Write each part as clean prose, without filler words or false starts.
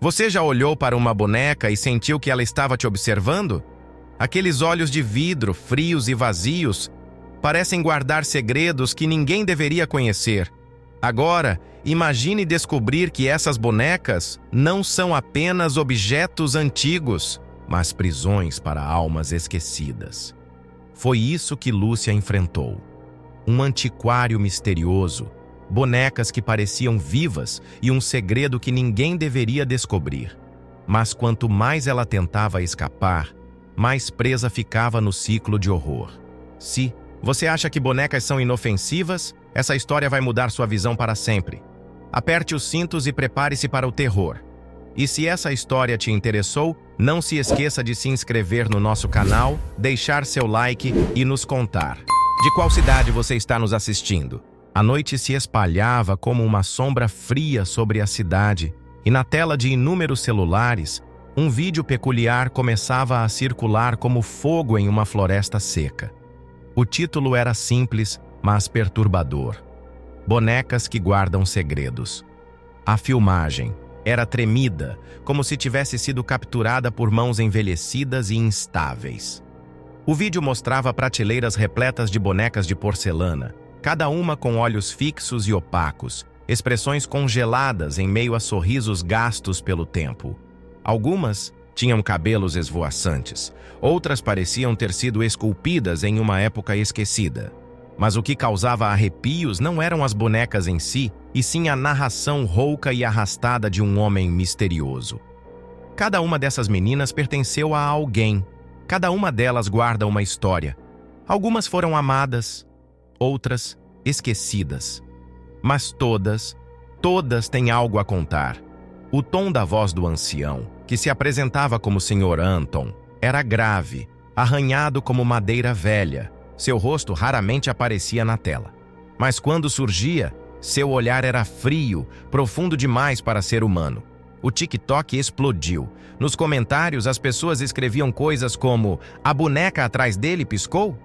Você já olhou para uma boneca e sentiu que ela estava te observando? Aqueles olhos de vidro, frios e vazios, parecem guardar segredos que ninguém deveria conhecer. Agora, imagine descobrir que essas bonecas não são apenas objetos antigos, mas prisões para almas esquecidas. Foi isso que Lúcia enfrentou. Um antiquário misterioso, bonecas que pareciam vivas e um segredo que ninguém deveria descobrir. Mas quanto mais ela tentava escapar, mais presa ficava no ciclo de horror. Se você acha que bonecas são inofensivas, essa história vai mudar sua visão para sempre. Aperte os cintos e prepare-se para o terror. E se essa história te interessou, não se esqueça de se inscrever no nosso canal, deixar seu like e nos contar. De qual cidade você está nos assistindo? A noite se espalhava como uma sombra fria sobre a cidade, e na tela de inúmeros celulares, um vídeo peculiar começava a circular como fogo em uma floresta seca. O título era simples, mas perturbador. Bonecas que guardam segredos. A filmagem era tremida, como se tivesse sido capturada por mãos envelhecidas e instáveis. O vídeo mostrava prateleiras repletas de bonecas de porcelana, cada uma com olhos fixos e opacos, expressões congeladas em meio a sorrisos gastos pelo tempo. Algumas tinham cabelos esvoaçantes, outras pareciam ter sido esculpidas em uma época esquecida. Mas o que causava arrepios não eram as bonecas em si, e sim a narração rouca e arrastada de um homem misterioso. Cada uma dessas meninas pertenceu a alguém. Cada uma delas guarda uma história. Algumas foram amadas, outras esquecidas. Mas todas têm algo a contar. O tom da voz do ancião, que se apresentava como Sr. Anton, era grave, arranhado como madeira velha. Seu rosto raramente aparecia na tela. Mas quando surgia, seu olhar era frio, profundo demais para ser humano. O TikTok explodiu. Nos comentários, as pessoas escreviam coisas como: "A boneca atrás dele piscou?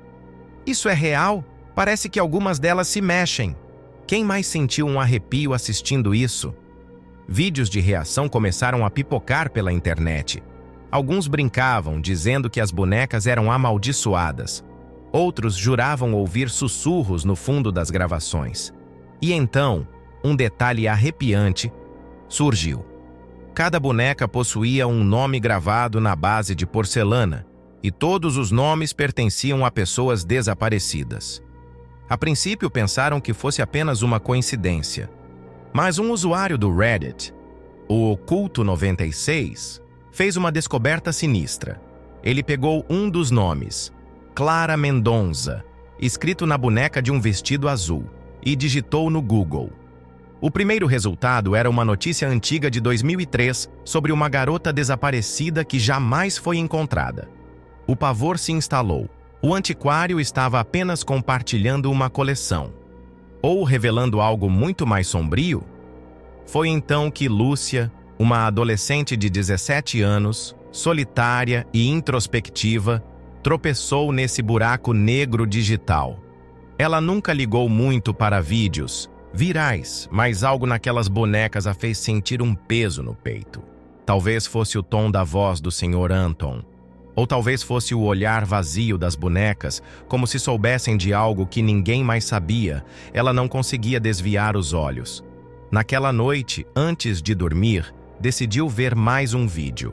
Isso é real? Parece que algumas delas se mexem." Quem mais sentiu um arrepio assistindo isso? Vídeos de reação começaram a pipocar pela internet. Alguns brincavam, dizendo que as bonecas eram amaldiçoadas. Outros juravam ouvir sussurros no fundo das gravações. E então, um detalhe arrepiante surgiu. Cada boneca possuía um nome gravado na base de porcelana, e todos os nomes pertenciam a pessoas desaparecidas. A princípio pensaram que fosse apenas uma coincidência. Mas um usuário do Reddit, o Oculto96, fez uma descoberta sinistra. Ele pegou um dos nomes, Clara Mendonça, escrito na boneca de um vestido azul, e digitou no Google. O primeiro resultado era uma notícia antiga de 2003 sobre uma garota desaparecida que jamais foi encontrada. O pavor se instalou. O antiquário estava apenas compartilhando uma coleção, ou revelando algo muito mais sombrio? Foi então que Lúcia, uma adolescente de 17 anos, solitária e introspectiva, tropeçou nesse buraco negro digital. Ela nunca ligou muito para vídeos virais, mas algo naquelas bonecas a fez sentir um peso no peito. Talvez fosse o tom da voz do Sr. Anton, ou talvez fosse o olhar vazio das bonecas, como se soubessem de algo que ninguém mais sabia. Ela não conseguia desviar os olhos. Naquela noite, antes de dormir, decidiu ver mais um vídeo.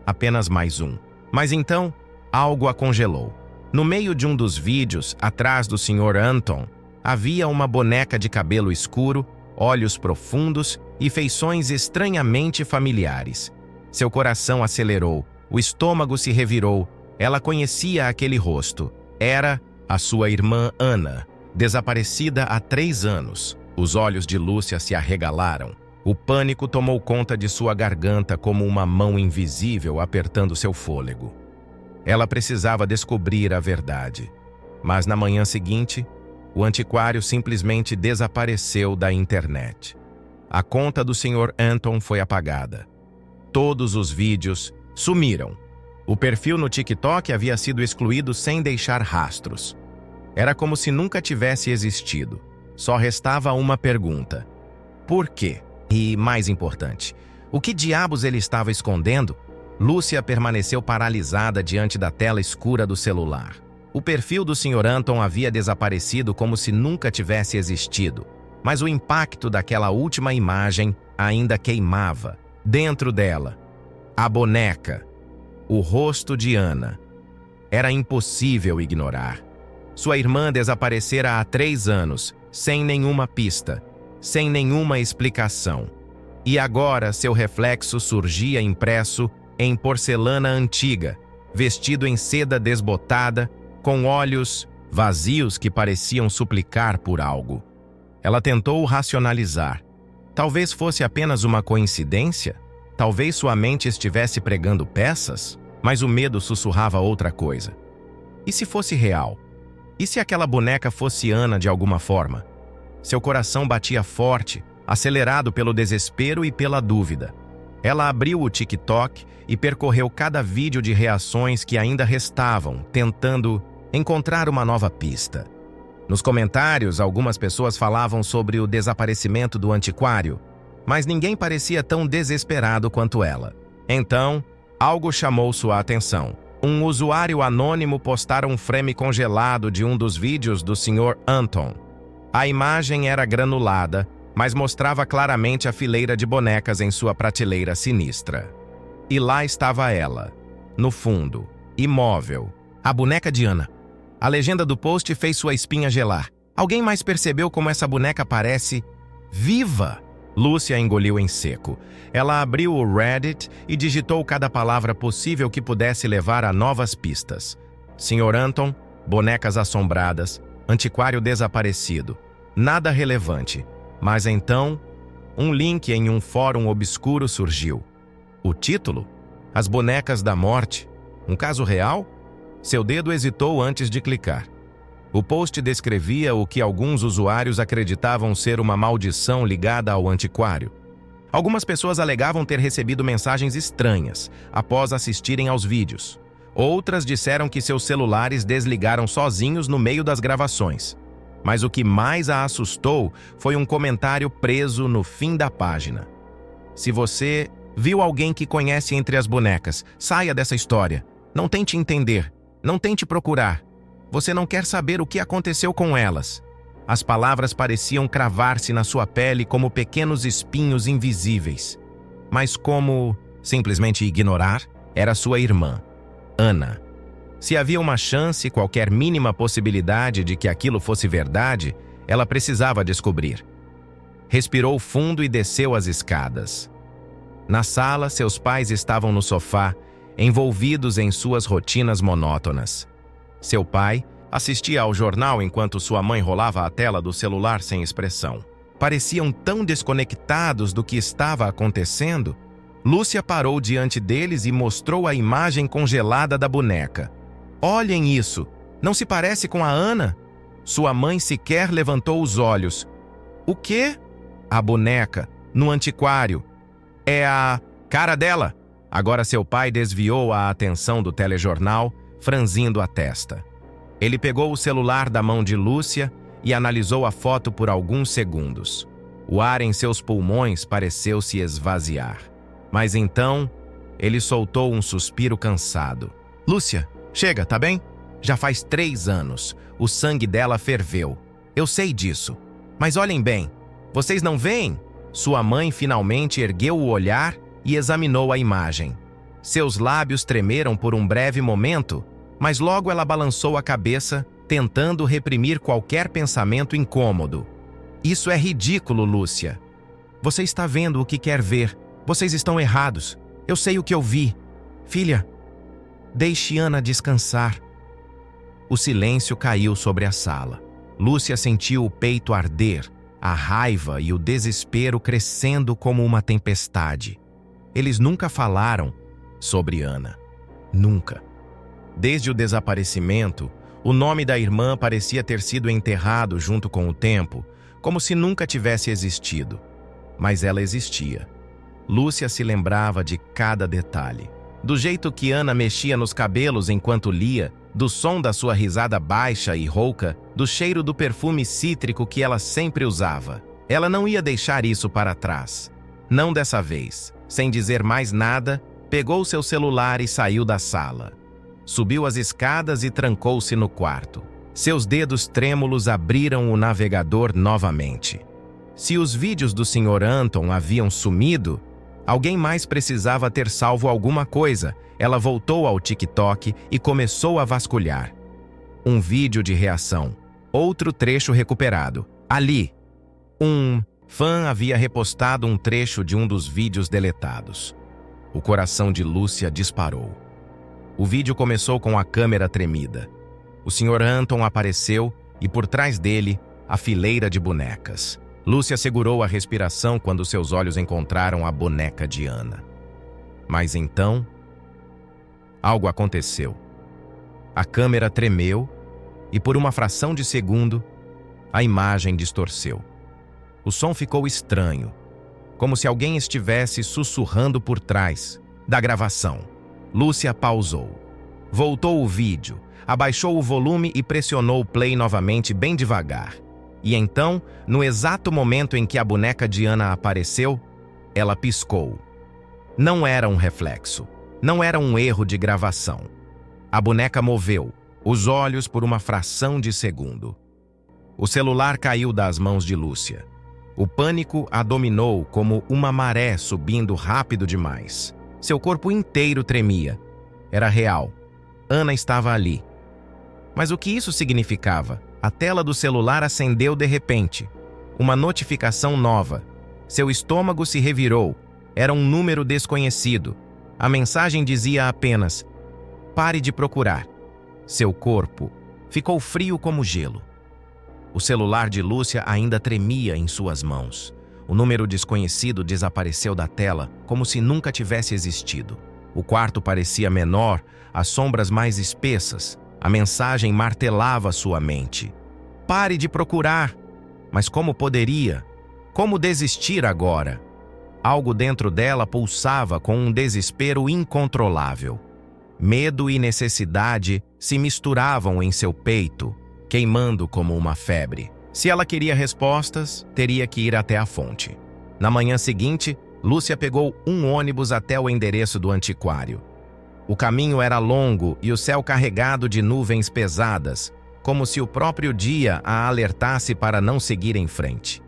Apenas mais um. Mas então, algo a congelou. No meio de um dos vídeos, atrás do Sr. Anton, havia uma boneca de cabelo escuro, olhos profundos e feições estranhamente familiares. Seu coração acelerou, o estômago se revirou. Ela conhecia aquele rosto. Era a sua irmã Ana, desaparecida há 3 anos. Os olhos de Lúcia se arregalaram. O pânico tomou conta de sua garganta como uma mão invisível apertando seu fôlego. Ela precisava descobrir a verdade. Mas na manhã seguinte, o antiquário simplesmente desapareceu da internet. A conta do Sr. Anton foi apagada. Todos os vídeos sumiram. O perfil no TikTok havia sido excluído sem deixar rastros. Era como se nunca tivesse existido. Só restava uma pergunta: por quê? E, mais importante, O que diabos ele estava escondendo? Lúcia permaneceu paralisada diante da tela escura do celular. O perfil do Sr. Anton havia desaparecido como se nunca tivesse existido, mas o impacto daquela última imagem ainda queimava dentro dela. A boneca, o rosto de Ana. Era impossível ignorar. Sua irmã desaparecera há 3 anos, sem nenhuma pista, sem nenhuma explicação. E agora seu reflexo surgia impresso em porcelana antiga, vestido em seda desbotada, com olhos vazios que pareciam suplicar por algo. Ela tentou racionalizar. Talvez fosse apenas uma coincidência? Talvez sua mente estivesse pregando peças? Mas o medo sussurrava outra coisa. E se fosse real? E se aquela boneca fosse Ana de alguma forma? Seu coração batia forte, acelerado pelo desespero e pela dúvida. Ela abriu o TikTok e percorreu cada vídeo de reações que ainda restavam, tentando encontrar uma nova pista. Nos comentários, algumas pessoas falavam sobre o desaparecimento do antiquário, mas ninguém parecia tão desesperado quanto ela. Então, algo chamou sua atenção. Um usuário anônimo postara um frame congelado de um dos vídeos do Sr. Anton. A imagem era granulada, mas mostrava claramente a fileira de bonecas em sua prateleira sinistra. E lá estava ela, no fundo, imóvel, a boneca de Ana. A legenda do post fez sua espinha gelar. Alguém mais percebeu como essa boneca parece viva? Lúcia engoliu em seco. Ela abriu o Reddit e digitou cada palavra possível que pudesse levar a novas pistas. Sr. Anton, bonecas assombradas, antiquário desaparecido. Nada relevante. Mas então, um link em um fórum obscuro surgiu. O título? As Bonecas da Morte. Um caso real? Seu dedo hesitou antes de clicar. O post descrevia o que alguns usuários acreditavam ser uma maldição ligada ao antiquário. Algumas pessoas alegavam ter recebido mensagens estranhas após assistirem aos vídeos. Outras disseram que seus celulares desligaram sozinhos no meio das gravações. Mas o que mais a assustou foi um comentário preso no fim da página. Se você viu alguém que conhece entre as bonecas, saia dessa história. Não tente entender. Não tente procurar. Você não quer saber o que aconteceu com elas. As palavras pareciam cravar-se na sua pele como pequenos espinhos invisíveis. Mas como simplesmente ignorar? Era sua irmã, Ana. Se havia uma chance, qualquer mínima possibilidade de que aquilo fosse verdade, ela precisava descobrir. Respirou fundo e desceu as escadas. Na sala, seus pais estavam no sofá, envolvidos em suas rotinas monótonas. Seu pai assistia ao jornal enquanto sua mãe rolava a tela do celular sem expressão. Pareciam tão desconectados do que estava acontecendo. Lúcia parou diante deles e mostrou a imagem congelada da boneca. Olhem isso! Não se parece com a Ana? Sua mãe sequer levantou os olhos. O quê? A boneca, no antiquário. É a cara dela! Agora seu pai desviou a atenção do telejornal, franzindo a testa. Ele pegou o celular da mão de Lúcia e analisou a foto por alguns segundos. O ar em seus pulmões pareceu se esvaziar. Mas então, ele soltou um suspiro cansado. Lúcia, chega, tá bem? Já faz 3 anos. O sangue dela ferveu. Eu sei disso. Mas olhem bem. Vocês não veem? Sua mãe finalmente ergueu o olhar e examinou a imagem. Seus lábios tremeram por um breve momento, mas logo ela balançou a cabeça, tentando reprimir qualquer pensamento incômodo. Isso é ridículo, Lúcia. Você está vendo o que quer ver. Vocês estão errados. Eu sei o que eu vi. Filha, deixe Ana descansar. O silêncio caiu sobre a sala. Lúcia sentiu o peito arder, a raiva e o desespero crescendo como uma tempestade. Eles nunca falaram sobre Ana. Nunca. Desde o desaparecimento, o nome da irmã parecia ter sido enterrado junto com o tempo, como se nunca tivesse existido. Mas ela existia. Lúcia se lembrava de cada detalhe. Do jeito que Ana mexia nos cabelos enquanto lia, do som da sua risada baixa e rouca, do cheiro do perfume cítrico que ela sempre usava. Ela não ia deixar isso para trás. Não dessa vez. sem dizer mais nada, pegou seu celular e saiu da sala. Subiu as escadas e trancou-se no quarto. Seus dedos trêmulos abriram o navegador novamente. Se os vídeos do Sr. Anton haviam sumido, alguém mais precisava ter salvo alguma coisa. Ela voltou ao TikTok e começou a vasculhar. Um vídeo de reação. Outro trecho recuperado. Ali, um fã havia repostado um trecho de um dos vídeos deletados. O coração de Lúcia disparou. O vídeo começou com a câmera tremida. O Sr. Anton apareceu e, por trás dele, a fileira de bonecas. Lúcia segurou a respiração quando seus olhos encontraram a boneca de Ana. Mas então, algo aconteceu. A câmera tremeu e, por uma fração de segundo, a imagem distorceu. O som ficou estranho, como se alguém estivesse sussurrando por trás da gravação. Lúcia pausou. Voltou o vídeo, abaixou o volume e pressionou o play novamente bem devagar. E então, no exato momento em que a boneca de Ana apareceu, ela piscou. Não era um reflexo, não era um erro de gravação. A boneca moveu os olhos por uma fração de segundo. O celular caiu das mãos de Lúcia. O pânico a dominou como uma maré subindo rápido demais. Seu corpo inteiro tremia. Era real. Ana estava ali. Mas o que isso significava? A tela do celular acendeu de repente. Uma notificação nova. Seu estômago se revirou. Era um número desconhecido. A mensagem dizia apenas: "Pare de procurar." Seu corpo ficou frio como gelo. O celular de Lúcia ainda tremia em suas mãos. O número desconhecido desapareceu da tela, como se nunca tivesse existido. O quarto parecia menor, as sombras mais espessas. A mensagem martelava sua mente. Pare de procurar! Mas como poderia? Como desistir agora? Algo dentro dela pulsava com um desespero incontrolável. Medo e necessidade se misturavam em seu peito, queimando como uma febre. Se ela queria respostas, teria que ir até a fonte. Na manhã seguinte, Lúcia pegou um ônibus até o endereço do antiquário. O caminho era longo e o céu carregado de nuvens pesadas, como se o próprio dia a alertasse para não seguir em frente.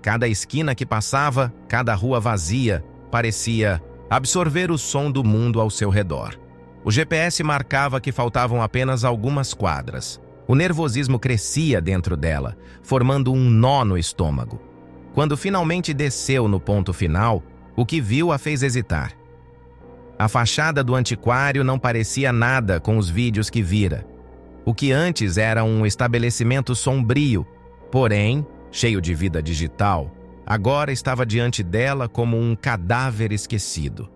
Cada esquina que passava, cada rua vazia, parecia absorver o som do mundo ao seu redor. O GPS marcava que faltavam apenas algumas quadras. O nervosismo crescia dentro dela, formando um nó no estômago. Quando finalmente desceu no ponto final, o que viu a fez hesitar. A fachada do antiquário não parecia nada com os vídeos que vira. O que antes era um estabelecimento sombrio, porém cheio de vida digital, agora estava diante dela como um cadáver esquecido.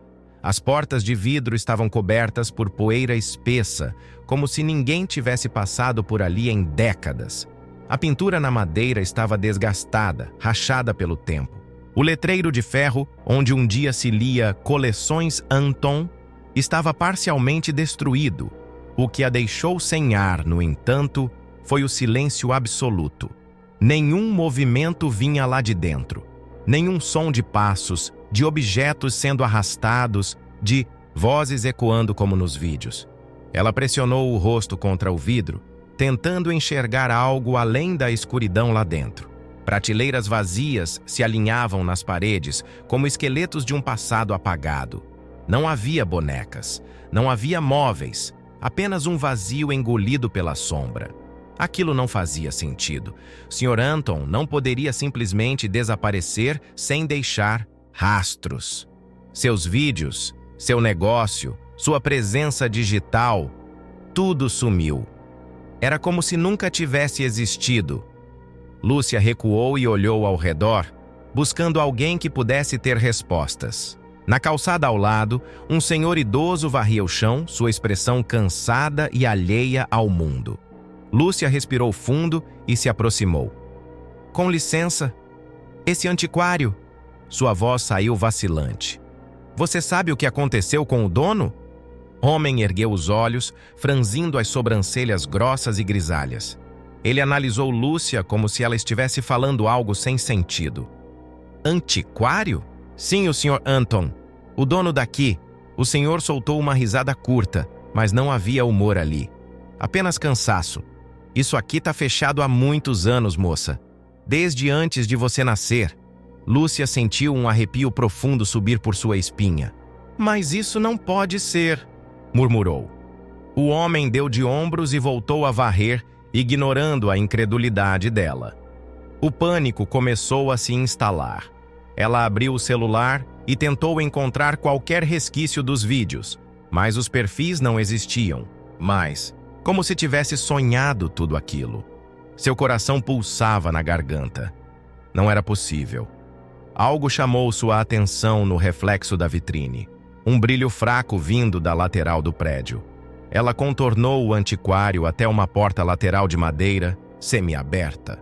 As portas de vidro estavam cobertas por poeira espessa, como se ninguém tivesse passado por ali em décadas. A pintura na madeira estava desgastada, rachada pelo tempo. O letreiro de ferro, onde um dia se lia Coleções Anton, estava parcialmente destruído. O que a deixou sem ar, no entanto, foi o silêncio absoluto. Nenhum movimento vinha lá de dentro. Nenhum som de passos, de objetos sendo arrastados, de vozes ecoando como nos vídeos. Ela pressionou o rosto contra o vidro, tentando enxergar algo além da escuridão lá dentro. Prateleiras vazias se alinhavam nas paredes, como esqueletos de um passado apagado. Não havia bonecas, não havia móveis, apenas um vazio engolido pela sombra. Aquilo não fazia sentido. Sr. Anton não poderia simplesmente desaparecer sem deixar rastros. Seus vídeos, seu negócio, sua presença digital, tudo sumiu. Era como se nunca tivesse existido. Lúcia recuou e olhou ao redor, buscando alguém que pudesse ter respostas. Na calçada ao lado, um senhor idoso varria o chão, sua expressão cansada e alheia ao mundo. Lúcia respirou fundo e se aproximou. "Com licença, esse antiquário?" Sua voz saiu vacilante. "Você sabe o que aconteceu com o dono?" O homem ergueu os olhos, franzindo as sobrancelhas grossas e grisalhas. Ele analisou Lúcia como se ela estivesse falando algo sem sentido. "Antiquário?" "Sim, o Sr. Anton. O dono daqui, o senhor soltou uma risada curta, mas não havia humor ali. Apenas cansaço. Isso aqui tá fechado há muitos anos, moça. Desde antes de você nascer. Lúcia sentiu um arrepio profundo subir por sua espinha. Mas isso não pode ser, murmurou. O homem deu de ombros e voltou a varrer, ignorando a incredulidade dela. O pânico começou a se instalar. Ela abriu o celular e tentou encontrar qualquer resquício dos vídeos, mas os perfis não existiam. Mas, como se tivesse sonhado tudo aquilo. Seu coração pulsava na garganta. Não era possível. Algo chamou sua atenção no reflexo da vitrine. Um brilho fraco vindo da lateral do prédio. Ela contornou o antiquário até uma porta lateral de madeira, semiaberta.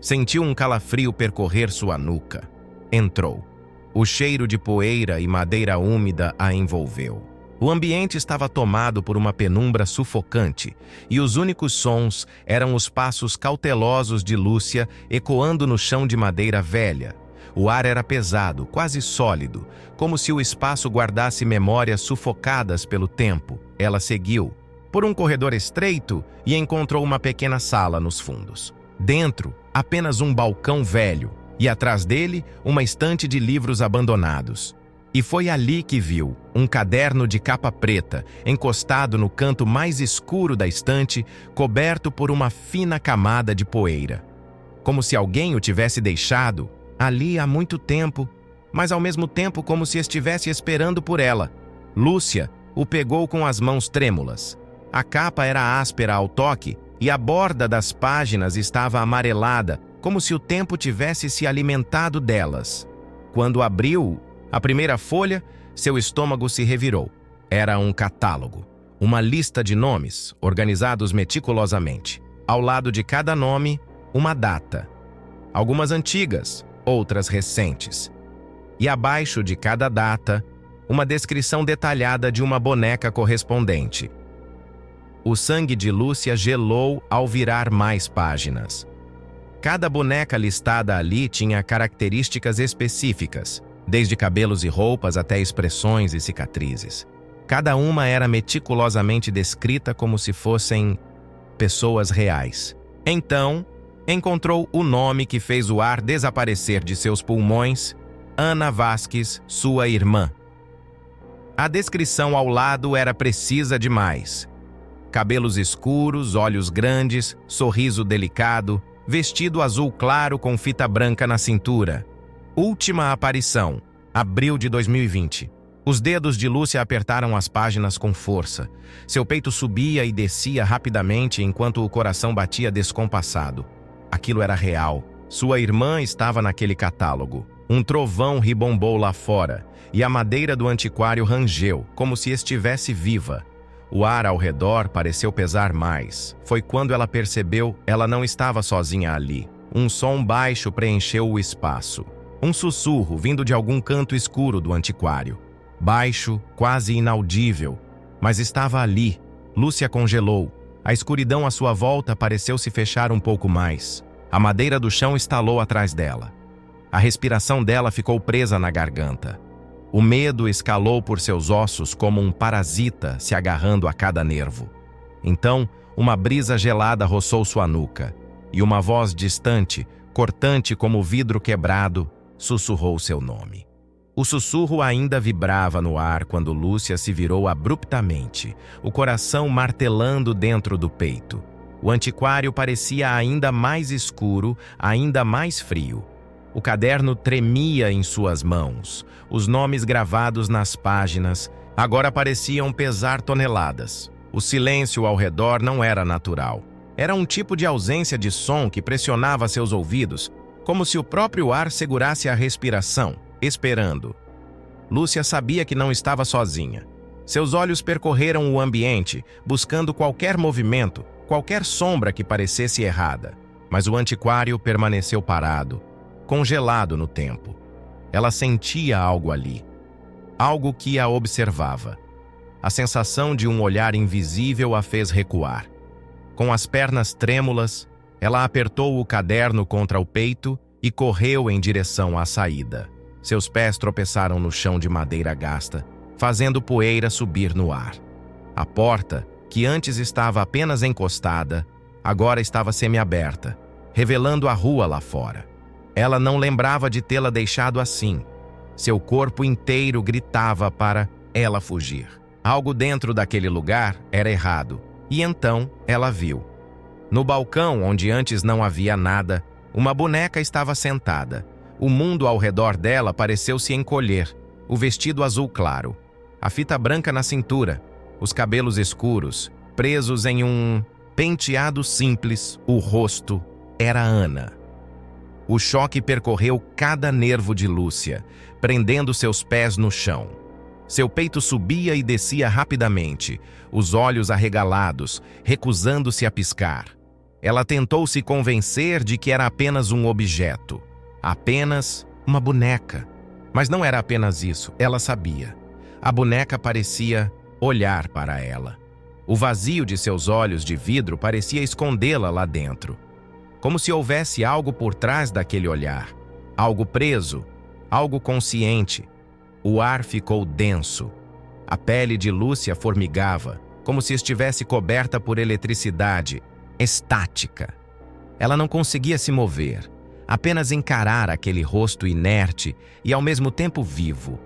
Sentiu um calafrio percorrer sua nuca. Entrou. O cheiro de poeira e madeira úmida a envolveu. O ambiente estava tomado por uma penumbra sufocante, e os únicos sons eram os passos cautelosos de Lúcia ecoando no chão de madeira velha. O ar era pesado, quase sólido, como se o espaço guardasse memórias sufocadas pelo tempo. Ela seguiu por um corredor estreito e encontrou uma pequena sala nos fundos. Dentro, apenas um balcão velho, e atrás dele, uma estante de livros abandonados. E foi ali que viu um caderno de capa preta, encostado no canto mais escuro da estante, coberto por uma fina camada de poeira. Como se alguém o tivesse deixado ali há muito tempo, mas ao mesmo tempo como se estivesse esperando por ela. Lúcia o pegou com as mãos trêmulas. A capa era áspera ao toque e a borda das páginas estava amarelada, como se o tempo tivesse se alimentado delas. Quando abriu a primeira folha, seu estômago se revirou. Era um catálogo, uma lista de nomes, organizados meticulosamente. Ao lado de cada nome, uma data. Algumas antigas, outras recentes. E abaixo de cada data, uma descrição detalhada de uma boneca correspondente. O sangue de Lúcia gelou ao virar mais páginas. Cada boneca listada ali tinha características específicas, desde cabelos e roupas até expressões e cicatrizes. Cada uma era meticulosamente descrita como se fossem pessoas reais. Então, encontrou o nome que fez o ar desaparecer de seus pulmões: Ana Vasques, sua irmã. A descrição ao lado era precisa demais. Cabelos escuros, olhos grandes, sorriso delicado, vestido azul claro com fita branca na cintura. Última aparição, abril de 2020. Os dedos de Lúcia apertaram as páginas com força. Seu peito subia e descia rapidamente enquanto o coração batia descompassado. Aquilo era real. Sua irmã estava naquele catálogo. Um trovão ribombou lá fora, e a madeira do antiquário rangeu, como se estivesse viva. O ar ao redor pareceu pesar mais. Foi quando ela percebeu ela não estava sozinha ali. Um som baixo preencheu o espaço. Um sussurro vindo de algum canto escuro do antiquário. Baixo, quase inaudível, mas estava ali. Lúcia congelou. A escuridão à sua volta pareceu se fechar um pouco mais. A madeira do chão estalou atrás dela. A respiração dela ficou presa na garganta. O medo escalou por seus ossos como um parasita se agarrando a cada nervo. Então, uma brisa gelada roçou sua nuca, e uma voz distante, cortante como vidro quebrado, sussurrou seu nome. O sussurro ainda vibrava no ar quando Lúcia se virou abruptamente, o coração martelando dentro do peito. O antiquário parecia ainda mais escuro, ainda mais frio. O caderno tremia em suas mãos. Os nomes gravados nas páginas agora pareciam pesar toneladas. O silêncio ao redor não era natural. Era um tipo de ausência de som que pressionava seus ouvidos, como se o próprio ar segurasse a respiração, esperando. Lúcia sabia que não estava sozinha. Seus olhos percorreram o ambiente, buscando qualquer movimento, qualquer sombra que parecesse errada. Mas o antiquário permaneceu parado, congelado no tempo. Ela sentia algo ali, algo que a observava. A sensação de um olhar invisível a fez recuar. Com as pernas trêmulas, ela apertou o caderno contra o peito e correu em direção à saída. Seus pés tropeçaram no chão de madeira gasta, fazendo poeira subir no ar. A porta, que antes estava apenas encostada, agora estava semiaberta, revelando a rua lá fora. Ela não lembrava de tê-la deixado assim. Seu corpo inteiro gritava para ela fugir. Algo dentro daquele lugar era errado, e então ela viu. No balcão, onde antes não havia nada, uma boneca estava sentada. O mundo ao redor dela pareceu se encolher, o vestido azul claro, a fita branca na cintura, os cabelos escuros, presos em um penteado simples, o rosto era Ana. O choque percorreu cada nervo de Lúcia, prendendo seus pés no chão. Seu peito subia e descia rapidamente, os olhos arregalados, recusando-se a piscar. Ela tentou se convencer de que era apenas um objeto, apenas uma boneca. Mas não era apenas isso, ela sabia. A boneca parecia olhar para ela. O vazio de seus olhos de vidro parecia escondê-la lá dentro. Como se houvesse algo por trás daquele olhar. Algo preso, algo consciente. O ar ficou denso. A pele de Lúcia formigava, como se estivesse coberta por eletricidade, estática. Ela não conseguia se mover, apenas encarar aquele rosto inerte e ao mesmo tempo vivo.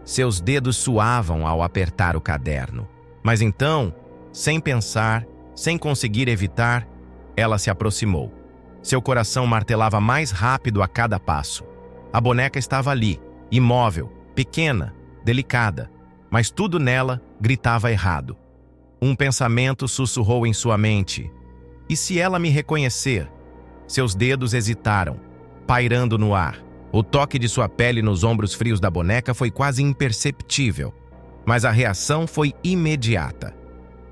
Seus dedos suavam ao apertar o caderno. Mas então, sem pensar, sem conseguir evitar, ela se aproximou. Seu coração martelava mais rápido a cada passo. A boneca estava ali, imóvel, pequena, delicada, mas tudo nela gritava errado. Um pensamento sussurrou em sua mente. E se ela me reconhecer? Seus dedos hesitaram, pairando no ar. O toque de sua pele nos ombros frios da boneca foi quase imperceptível, mas a reação foi imediata.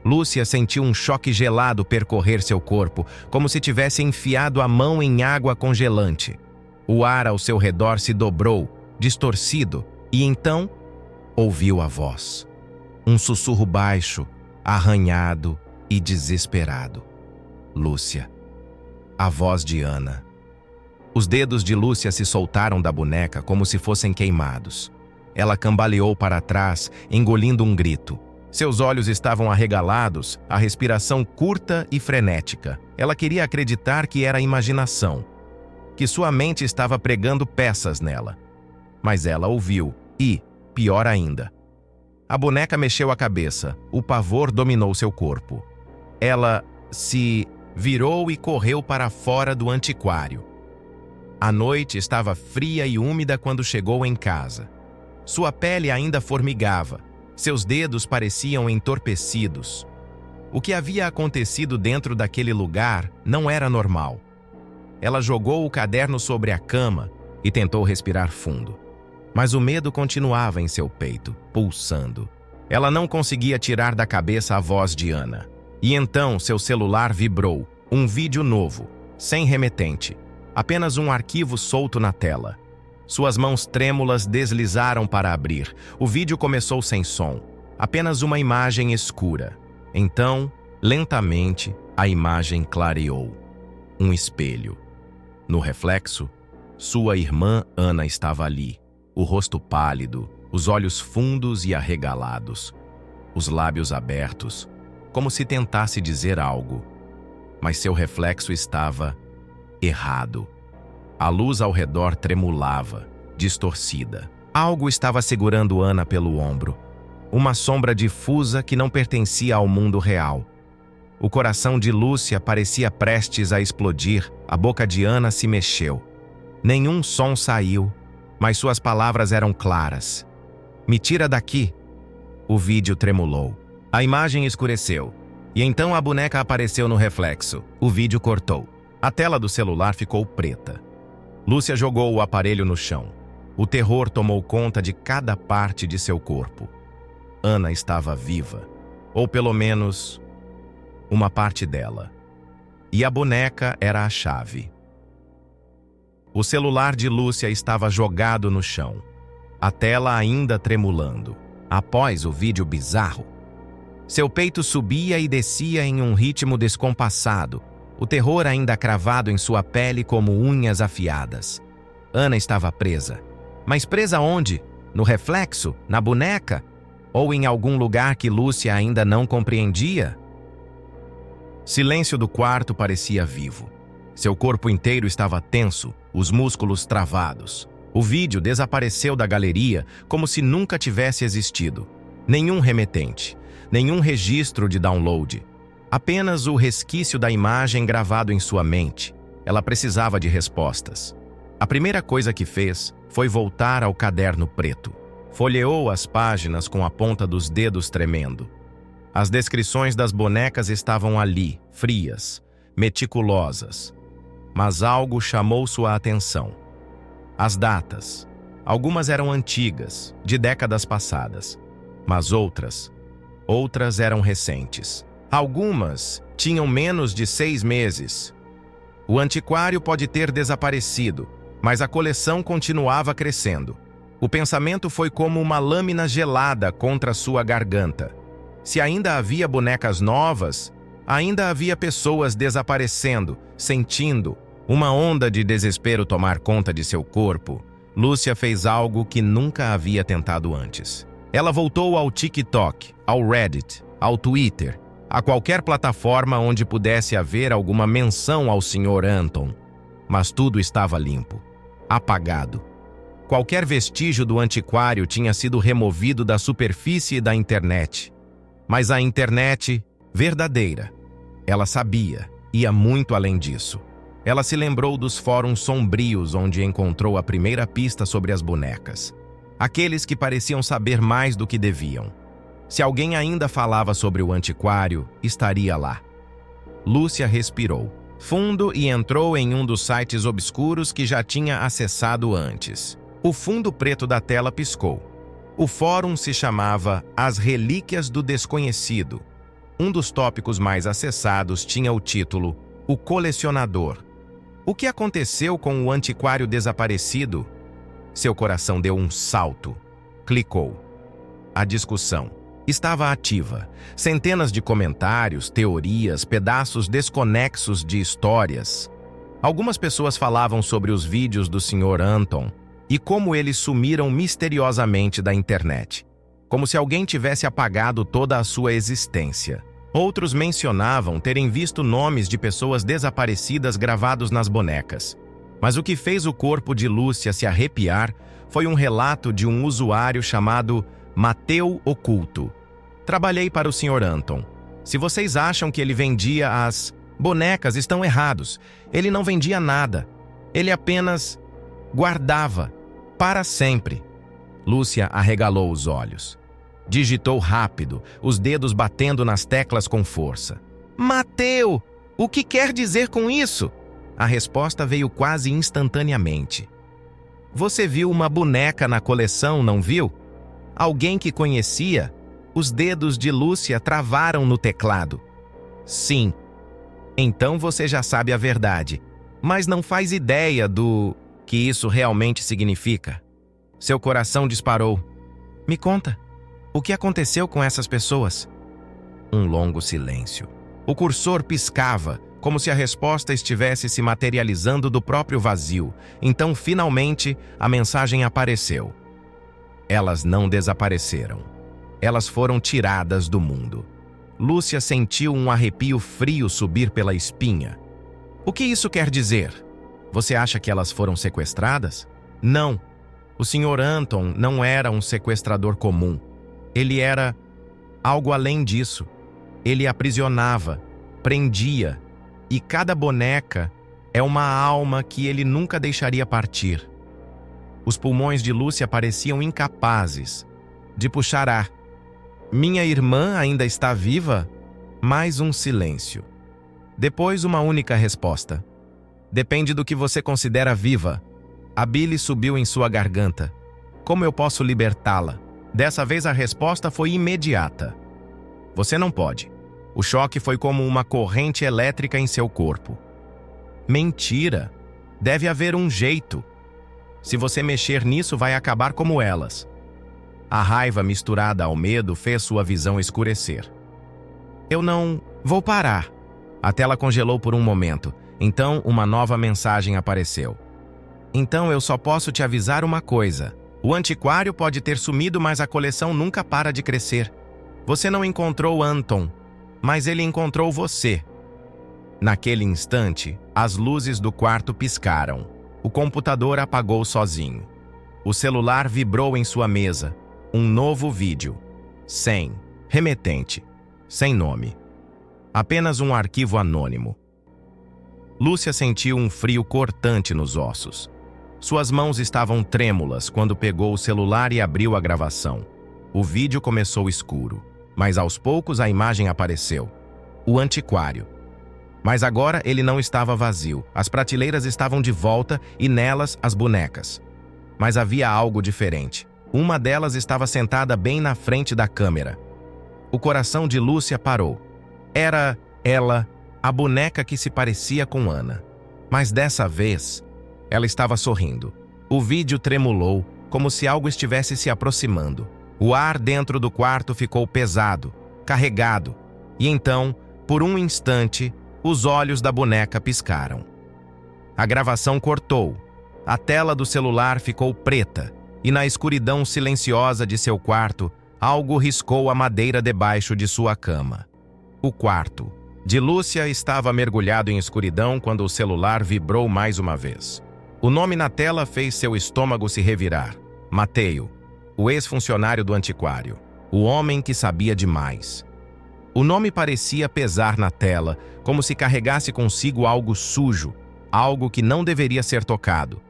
Lúcia sentiu um choque gelado percorrer seu corpo, como se tivesse enfiado a mão em água congelante. O ar ao seu redor se dobrou, distorcido, e então ouviu a voz. Um sussurro baixo, arranhado e desesperado. Lúcia. A voz de Ana. Os dedos de Lúcia se soltaram da boneca como se fossem queimados. Ela cambaleou para trás, engolindo um grito. Seus olhos estavam arregalados, a respiração curta e frenética. Ela queria acreditar que era imaginação, que sua mente estava pregando peças nela. Mas ela ouviu e, pior ainda, a boneca mexeu a cabeça, o pavor dominou seu corpo. Ela se virou e correu para fora do antiquário. A noite estava fria e úmida quando chegou em casa. Sua pele ainda formigava, seus dedos pareciam entorpecidos. O que havia acontecido dentro daquele lugar não era normal. Ela jogou o caderno sobre a cama e tentou respirar fundo. Mas o medo continuava em seu peito, pulsando. Ela não conseguia tirar da cabeça a voz de Ana. E então seu celular vibrou, um vídeo novo, sem remetente, apenas um arquivo solto na tela. Suas mãos trêmulas deslizaram para abrir. O vídeo começou sem som, apenas uma imagem escura. Então, lentamente, a imagem clareou. Um espelho. No reflexo, sua irmã Ana estava ali, o rosto pálido, os olhos fundos e arregalados, os lábios abertos, como se tentasse dizer algo. Mas seu reflexo estava errado. A luz ao redor tremulava, distorcida. Algo estava segurando Ana pelo ombro. Uma sombra difusa que não pertencia ao mundo real. O coração de Lúcia parecia prestes a explodir, a boca de Ana se mexeu. Nenhum som saiu, mas suas palavras eram claras. "Me tira daqui!" O vídeo tremulou. A imagem escureceu, e então a boneca apareceu no reflexo. O vídeo cortou. A tela do celular ficou preta. Lúcia jogou o aparelho no chão. O terror tomou conta de cada parte de seu corpo. Ana estava viva, ou pelo menos uma parte dela. E a boneca era a chave. O celular de Lúcia estava jogado no chão, a tela ainda tremulando. Após o vídeo bizarro, seu peito subia e descia em um ritmo descompassado, o terror ainda cravado em sua pele como unhas afiadas. Ana estava presa, Mas presa onde? No reflexo? Na boneca? Ou em algum lugar que Lúcia ainda não compreendia? Silêncio do quarto parecia vivo. Seu corpo inteiro estava tenso, os músculos travados. O vídeo desapareceu da galeria como se nunca tivesse existido. Nenhum remetente, nenhum registro de download. Apenas o resquício da imagem gravado em sua mente. Ela precisava de respostas. A primeira coisa que fez foi voltar ao caderno preto. Folheou as páginas com a ponta dos dedos tremendo. As descrições das bonecas estavam ali, frias, meticulosas. Mas algo chamou sua atenção. As datas. Algumas eram antigas, de décadas passadas. Mas outras eram recentes. Algumas tinham menos de 6 meses. O antiquário pode ter desaparecido, mas a coleção continuava crescendo. O pensamento foi como uma lâmina gelada contra sua garganta. Se ainda havia bonecas novas, ainda havia pessoas desaparecendo, sentindo uma onda de desespero tomar conta de seu corpo. Lúcia fez algo que nunca havia tentado antes. Ela voltou ao TikTok, ao Reddit, ao Twitter, a qualquer plataforma onde pudesse haver alguma menção ao Sr. Anton. Mas tudo estava limpo, apagado. Qualquer vestígio do antiquário tinha sido removido da superfície da internet. Mas a internet, verdadeira, ela sabia, ia muito além disso. Ela se lembrou dos fóruns sombrios onde encontrou a primeira pista sobre as bonecas. Aqueles que pareciam saber mais do que deviam. Se alguém ainda falava sobre o antiquário, estaria lá. Lúcia respirou fundo e entrou em um dos sites obscuros que já tinha acessado antes. O fundo preto da tela piscou. O fórum se chamava As Relíquias do Desconhecido. Um dos tópicos mais acessados tinha o título O Colecionador. O que aconteceu com o antiquário desaparecido? Seu coração deu um salto. Clicou. A discussão estava ativa. Centenas de comentários, teorias, pedaços desconexos de histórias. Algumas pessoas falavam sobre os vídeos do Sr. Anton e como eles sumiram misteriosamente da internet, como se alguém tivesse apagado toda a sua existência. Outros mencionavam terem visto nomes de pessoas desaparecidas gravados nas bonecas. Mas o que fez o corpo de Lúcia se arrepiar foi um relato de um usuário chamado Mateu Oculto. Trabalhei para o Sr. Anton. Se vocês acham que ele vendia as bonecas, estão errados. Ele não vendia nada. Ele apenas guardava para sempre. Lúcia arregalou os olhos. Digitou rápido, os dedos batendo nas teclas com força. Mateu, o que quer dizer com isso? A resposta veio quase instantaneamente. Você viu uma boneca na coleção, não viu? Alguém que conhecia? Os dedos de Lúcia travaram no teclado. Sim. Então você já sabe a verdade, mas não faz ideia do que isso realmente significa. Seu coração disparou. Me conta, o que aconteceu com essas pessoas? Um longo silêncio. O cursor piscava, como se a resposta estivesse se materializando do próprio vazio. Então, finalmente, a mensagem apareceu. Elas não desapareceram. Elas foram tiradas do mundo. Lúcia sentiu um arrepio frio subir pela espinha. O que isso quer dizer? Você acha que elas foram sequestradas? Não. O Sr. Anton não era um sequestrador comum. Ele era algo além disso. Ele aprisionava, prendia, e cada boneca é uma alma que ele nunca deixaria partir. Os pulmões de Lúcia pareciam incapazes de puxar ar. Minha irmã ainda está viva? Mais um silêncio. Depois uma única resposta. Depende do que você considera viva. A bile subiu em sua garganta. Como eu posso libertá-la? Dessa vez a resposta foi imediata. Você não pode. O choque foi como uma corrente elétrica em seu corpo. Mentira! Deve haver um jeito. Se você mexer nisso, vai acabar como elas. A raiva misturada ao medo fez sua visão escurecer. Eu não vou parar. A tela congelou por um momento. Então, uma nova mensagem apareceu. Então eu só posso te avisar uma coisa. O antiquário pode ter sumido, mas a coleção nunca para de crescer. Você não encontrou Anton, mas ele encontrou você. Naquele instante, as luzes do quarto piscaram. O computador apagou sozinho. O celular vibrou em sua mesa. Um novo vídeo. Sem remetente. Sem nome. Apenas um arquivo anônimo. Lúcia sentiu um frio cortante nos ossos. Suas mãos estavam trêmulas quando pegou o celular e abriu a gravação. O vídeo começou escuro, mas aos poucos a imagem apareceu. O antiquário. Mas agora ele não estava vazio. As prateleiras estavam de volta e nelas as bonecas. Mas havia algo diferente. Uma delas estava sentada bem na frente da câmera. O coração de Lúcia parou. Era ela, a boneca que se parecia com Ana. Mas dessa vez, ela estava sorrindo. O vídeo tremulou, como se algo estivesse se aproximando. O ar dentro do quarto ficou pesado, carregado. E então, por um instante, os olhos da boneca piscaram. A gravação cortou. A tela do celular ficou preta, e na escuridão silenciosa de seu quarto, algo riscou a madeira debaixo de sua cama. O quarto de Lúcia estava mergulhado em escuridão quando o celular vibrou mais uma vez. O nome na tela fez seu estômago se revirar. Mateo, o ex-funcionário do antiquário. O homem que sabia demais. O nome parecia pesar na tela, como se carregasse consigo algo sujo, algo que não deveria ser tocado.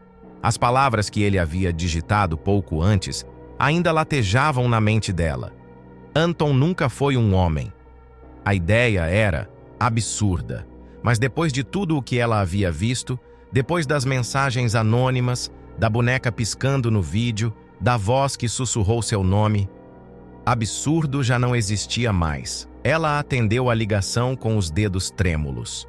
As palavras que ele havia digitado pouco antes ainda latejavam na mente dela. Anton nunca foi um homem. A ideia era absurda, mas depois de tudo o que ela havia visto, depois das mensagens anônimas, da boneca piscando no vídeo, da voz que sussurrou seu nome, absurdo já não existia mais. Ela atendeu a ligação com os dedos trêmulos.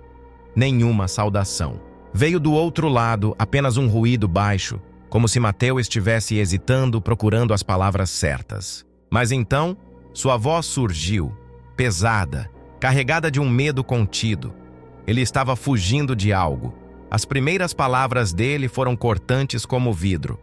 Nenhuma saudação. Veio do outro lado apenas um ruído baixo, como se Mateo estivesse hesitando, procurando as palavras certas. Mas então, sua voz surgiu, pesada, carregada de um medo contido. Ele estava fugindo de algo. As primeiras palavras dele foram cortantes como vidro.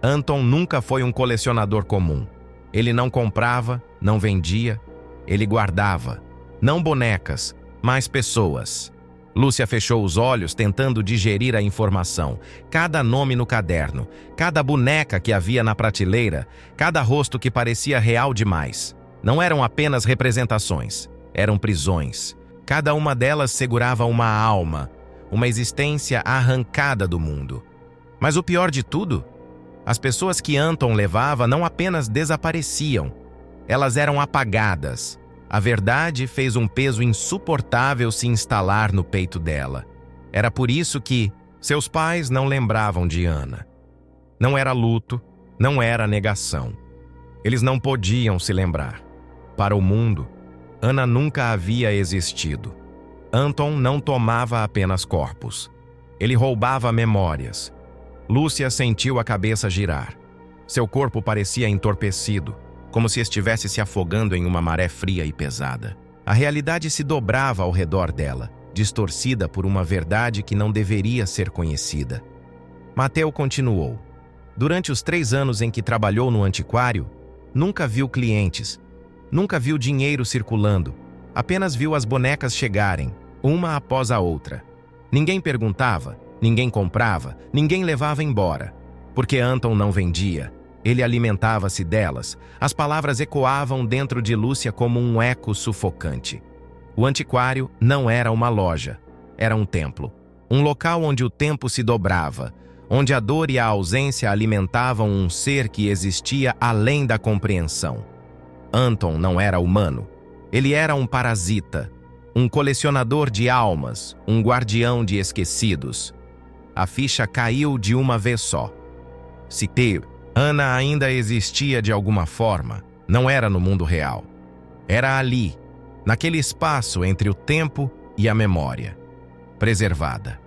Anton nunca foi um colecionador comum. Ele não comprava, não vendia. Ele guardava, não bonecas, mas pessoas. Lúcia fechou os olhos, tentando digerir a informação. Cada nome no caderno, cada boneca que havia na prateleira, cada rosto que parecia real demais. Não eram apenas representações, eram prisões. Cada uma delas segurava uma alma, uma existência arrancada do mundo. Mas o pior de tudo, as pessoas que Anton levava não apenas desapareciam, elas eram apagadas. A verdade fez um peso insuportável se instalar no peito dela. Era por isso que seus pais não lembravam de Ana. Não era luto, não era negação. Eles não podiam se lembrar. Para o mundo, Ana nunca havia existido. Anton não tomava apenas corpos. Ele roubava memórias. Lúcia sentiu a cabeça girar. Seu corpo parecia entorpecido, como se estivesse se afogando em uma maré fria e pesada. A realidade se dobrava ao redor dela, distorcida por uma verdade que não deveria ser conhecida. Mateo continuou. Durante os 3 anos em que trabalhou no antiquário, nunca viu clientes, nunca viu dinheiro circulando, apenas viu as bonecas chegarem, uma após a outra. Ninguém perguntava, ninguém comprava, ninguém levava embora. Porque Anton não vendia. Ele alimentava-se delas. As palavras ecoavam dentro de Lúcia como um eco sufocante. O antiquário não era uma loja. Era um templo. Um local onde o tempo se dobrava, onde a dor e a ausência alimentavam um ser que existia além da compreensão. Anton não era humano. Ele era um parasita, um colecionador de almas, um guardião de esquecidos. A ficha caiu de uma vez só. Se Ana ainda existia de alguma forma, não era no mundo real. Era ali, naquele espaço entre o tempo e a memória. Preservada.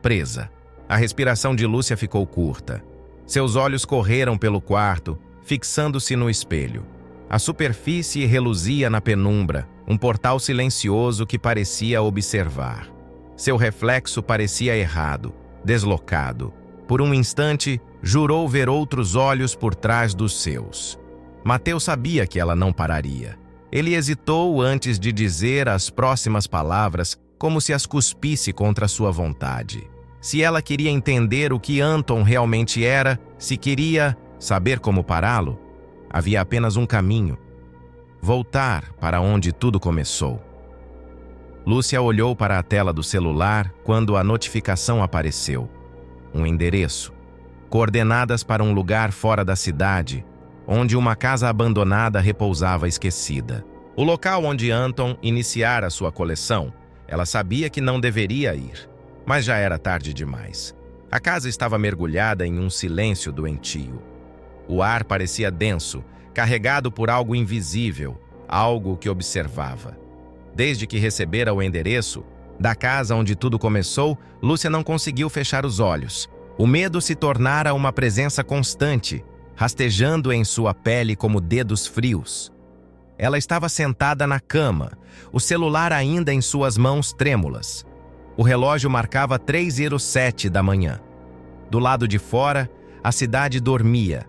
Presa. A respiração de Lúcia ficou curta. Seus olhos correram pelo quarto, fixando-se no espelho. A superfície reluzia na penumbra, um portal silencioso que parecia observar. Seu reflexo parecia errado, deslocado, Por um instante, jurou ver outros olhos por trás dos seus. Mateus sabia que ela não pararia. Ele hesitou antes de dizer as próximas palavras, como se as cuspisse contra sua vontade. Se ela queria entender o que Anton realmente era, se queria saber como pará-lo, havia apenas um caminho: voltar para onde tudo começou. Lúcia olhou para a tela do celular quando a notificação apareceu. Um endereço. Coordenadas para um lugar fora da cidade, onde uma casa abandonada repousava esquecida. O local onde Anton iniciara sua coleção. Ela sabia que não deveria ir, mas já era tarde demais. A casa estava mergulhada em um silêncio doentio. O ar parecia denso, carregado por algo invisível, algo que observava. Desde que recebera o endereço da casa onde tudo começou, Lúcia não conseguiu fechar os olhos. O medo se tornara uma presença constante, rastejando em sua pele como dedos frios. Ela estava sentada na cama, o celular ainda em suas mãos trêmulas. O relógio marcava 3h07 da manhã. Do lado de fora, a cidade dormia,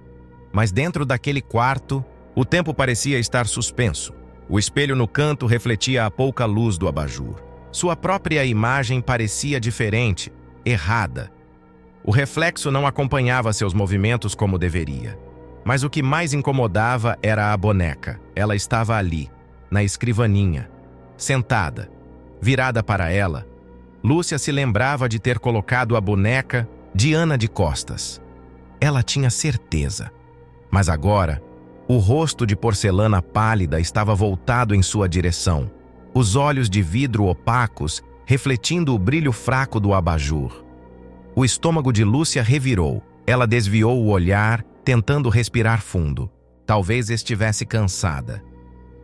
mas dentro daquele quarto, o tempo parecia estar suspenso. O espelho no canto refletia a pouca luz do abajur. Sua própria imagem parecia diferente, errada. O reflexo não acompanhava seus movimentos como deveria. Mas o que mais incomodava era a boneca. Ela estava ali, na escrivaninha, sentada, virada para ela. Lúcia se lembrava de ter colocado a boneca Diana de costas. Ela tinha certeza. Mas agora, o rosto de porcelana pálida estava voltado em sua direção, os olhos de vidro opacos refletindo o brilho fraco do abajur. O estômago de Lúcia revirou. Ela desviou o olhar, tentando respirar fundo. Talvez estivesse cansada.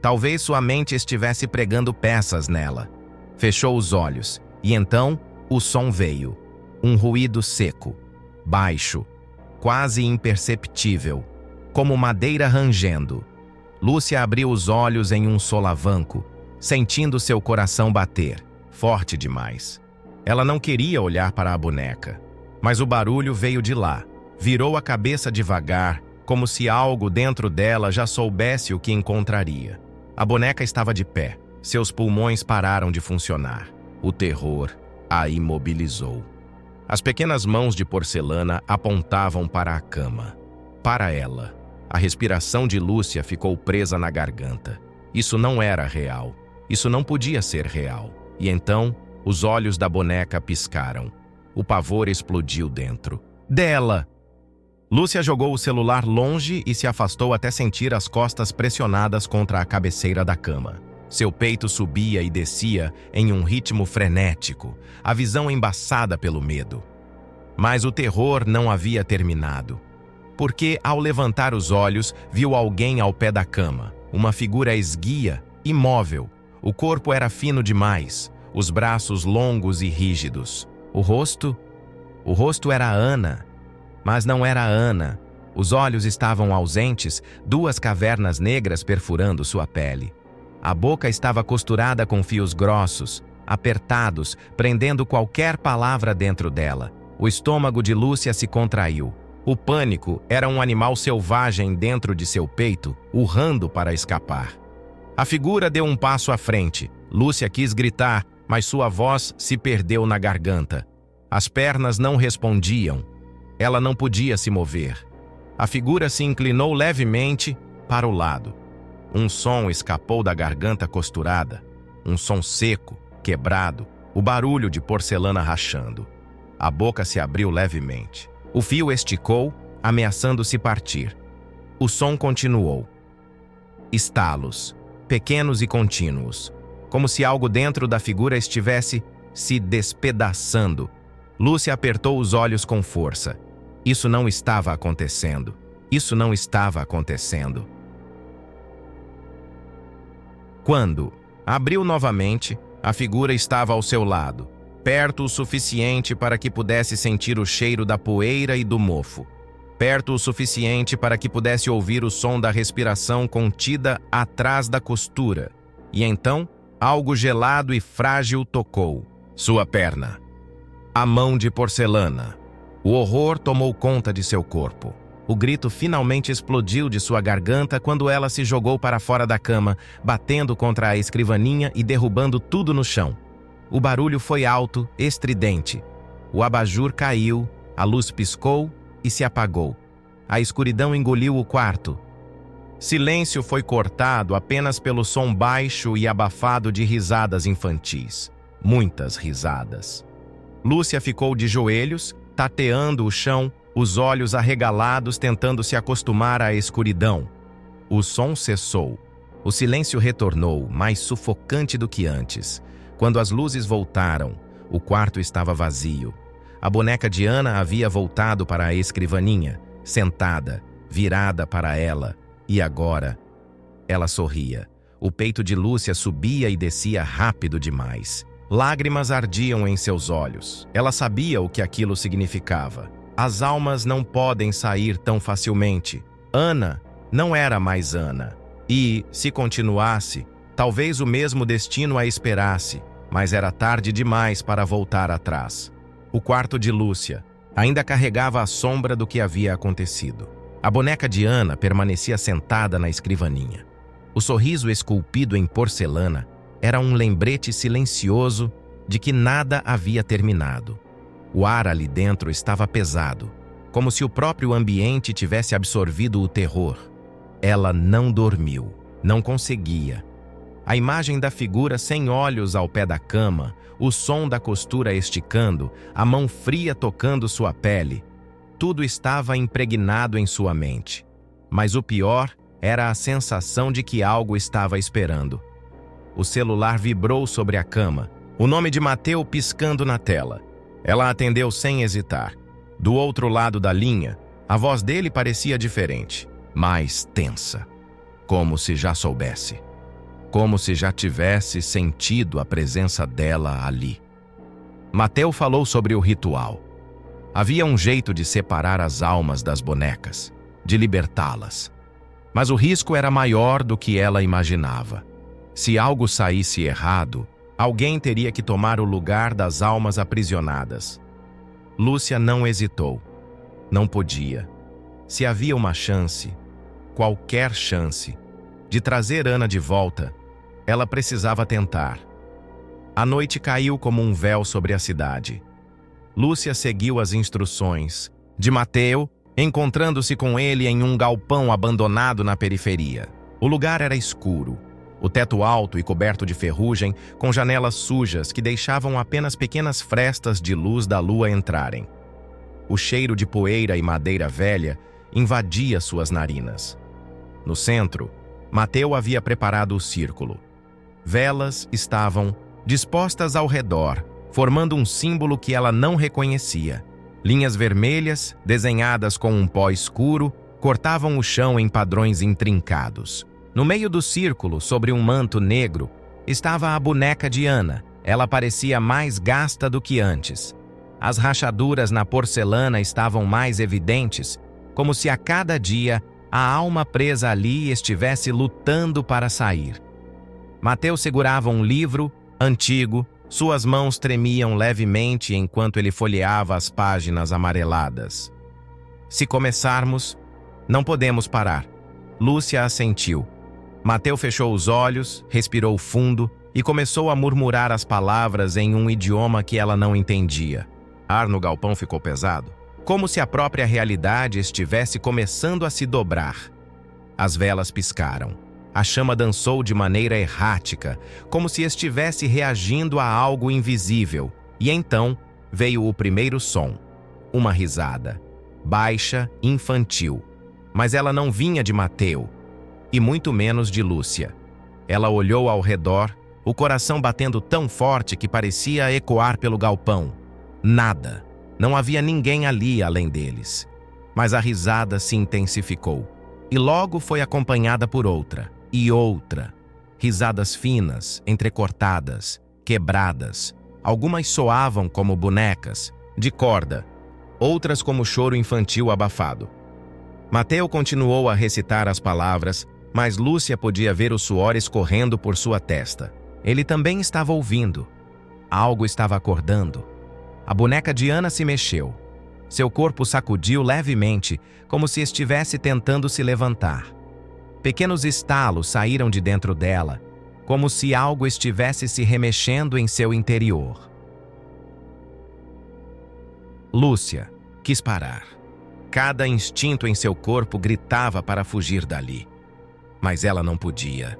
Talvez sua mente estivesse pregando peças nela. Fechou os olhos, e então o som veio. Um ruído seco, baixo, quase imperceptível, como madeira rangendo. Lúcia abriu os olhos em um solavanco, sentindo seu coração bater, forte demais. Ela não queria olhar para a boneca, mas o barulho veio de lá. Virou a cabeça devagar, como se algo dentro dela já soubesse o que encontraria. A boneca estava de pé. Seus pulmões pararam de funcionar. O terror a imobilizou. As pequenas mãos de porcelana apontavam para a cama. Para ela. A respiração de Lúcia ficou presa na garganta. Isso não era real. Isso não podia ser real. E então, os olhos da boneca piscaram. O pavor explodiu dentro dela. Lúcia jogou o celular longe e se afastou até sentir as costas pressionadas contra a cabeceira da cama. Seu peito subia e descia em um ritmo frenético, a visão embaçada pelo medo. Mas o terror não havia terminado. Porque, ao levantar os olhos, viu alguém ao pé da cama, uma figura esguia, imóvel. O corpo era fino demais, os braços longos e rígidos. O rosto era Ana, mas não era Ana. Os olhos estavam ausentes, duas cavernas negras perfurando sua pele. A boca estava costurada com fios grossos, apertados, prendendo qualquer palavra dentro dela. O estômago de Lúcia se contraiu. O pânico era um animal selvagem dentro de seu peito, urrando para escapar. A figura deu um passo à frente. Lúcia quis gritar, mas sua voz se perdeu na garganta. As pernas não respondiam. Ela não podia se mover. A figura se inclinou levemente para o lado. Um som escapou da garganta costurada. Um som seco, quebrado, o barulho de porcelana rachando. A boca se abriu levemente. O fio esticou, ameaçando se partir. O som continuou. Estalos, pequenos e contínuos, como se algo dentro da figura estivesse se despedaçando. Lúcia apertou os olhos com força. Isso não estava acontecendo. Isso não estava acontecendo. Quando abriu novamente, a figura estava ao seu lado, perto o suficiente para que pudesse sentir o cheiro da poeira e do mofo, perto o suficiente para que pudesse ouvir o som da respiração contida atrás da costura. E então, algo gelado e frágil tocou sua perna. A mão de porcelana. O horror tomou conta de seu corpo. O grito finalmente explodiu de sua garganta quando ela se jogou para fora da cama, batendo contra a escrivaninha e derrubando tudo no chão. O barulho foi alto, estridente. O abajur caiu, a luz piscou e se apagou. A escuridão engoliu o quarto. Silêncio foi cortado apenas pelo som baixo e abafado de risadas infantis. Muitas risadas. Lúcia ficou de joelhos, tateando o chão, os olhos arregalados tentando se acostumar à escuridão. O som cessou. O silêncio retornou, mais sufocante do que antes. Quando as luzes voltaram, o quarto estava vazio. A boneca de Ana havia voltado para a escrivaninha, sentada, virada para ela, e agora ela sorria. O peito de Lúcia subia e descia rápido demais. Lágrimas ardiam em seus olhos. Ela sabia o que aquilo significava. As almas não podem sair tão facilmente. Ana não era mais Ana. E, se continuasse, talvez o mesmo destino a esperasse, mas era tarde demais para voltar atrás. O quarto de Lúcia ainda carregava a sombra do que havia acontecido. A boneca de Ana permanecia sentada na escrivaninha. O sorriso esculpido em porcelana era um lembrete silencioso de que nada havia terminado. O ar ali dentro estava pesado, como se o próprio ambiente tivesse absorvido o terror. Ela não dormiu, não conseguia. A imagem da figura sem olhos ao pé da cama, o som da costura esticando, a mão fria tocando sua pele, tudo estava impregnado em sua mente. Mas o pior era a sensação de que algo estava esperando. O celular vibrou sobre a cama, o nome de Mateu piscando na tela. Ela atendeu sem hesitar. Do outro lado da linha, a voz dele parecia diferente, mais tensa. Como se já soubesse. Como se já tivesse sentido a presença dela ali. Mateu falou sobre o ritual. Havia um jeito de separar as almas das bonecas, de libertá-las. Mas o risco era maior do que ela imaginava. Se algo saísse errado, alguém teria que tomar o lugar das almas aprisionadas. Lúcia não hesitou. Não podia. Se havia uma chance, qualquer chance, de trazer Ana de volta, ela precisava tentar. A noite caiu como um véu sobre a cidade. Lúcia seguiu as instruções de Mateu, encontrando-se com ele em um galpão abandonado na periferia. O lugar era escuro. O teto alto e coberto de ferrugem, com janelas sujas que deixavam apenas pequenas frestas de luz da lua entrarem. O cheiro de poeira e madeira velha invadia suas narinas. No centro, Mateu havia preparado o círculo. Velas estavam dispostas ao redor, formando um símbolo que ela não reconhecia. Linhas vermelhas, desenhadas com um pó escuro, cortavam o chão em padrões intrincados. No meio do círculo, sobre um manto negro, estava a boneca de Ana. Ela parecia mais gasta do que antes. As rachaduras na porcelana estavam mais evidentes, como se a cada dia a alma presa ali estivesse lutando para sair. Mateu segurava um livro antigo, suas mãos tremiam levemente enquanto ele folheava as páginas amareladas. Se começarmos, não podemos parar. Lúcia assentiu. Mateu fechou os olhos, respirou fundo e começou a murmurar as palavras em um idioma que ela não entendia. Ar no galpão ficou pesado, como se a própria realidade estivesse começando a se dobrar. As velas piscaram. A chama dançou de maneira errática, como se estivesse reagindo a algo invisível. E então veio o primeiro som. Uma risada. Baixa, infantil. Mas ela não vinha de Mateu, e muito menos de Lúcia. Ela olhou ao redor, o coração batendo tão forte que parecia ecoar pelo galpão. Nada. Não havia ninguém ali além deles. Mas a risada se intensificou. E logo foi acompanhada por outra. E outra. Risadas finas, entrecortadas, quebradas. Algumas soavam como bonecas, de corda. Outras como choro infantil abafado. Mateu continuou a recitar as palavras, mas Lúcia podia ver o suor escorrendo por sua testa. Ele também estava ouvindo. Algo estava acordando. A boneca de Ana se mexeu. Seu corpo sacudiu levemente, como se estivesse tentando se levantar. Pequenos estalos saíram de dentro dela, como se algo estivesse se remexendo em seu interior. Lúcia quis parar. Cada instinto em seu corpo gritava para fugir dali. Mas ela não podia.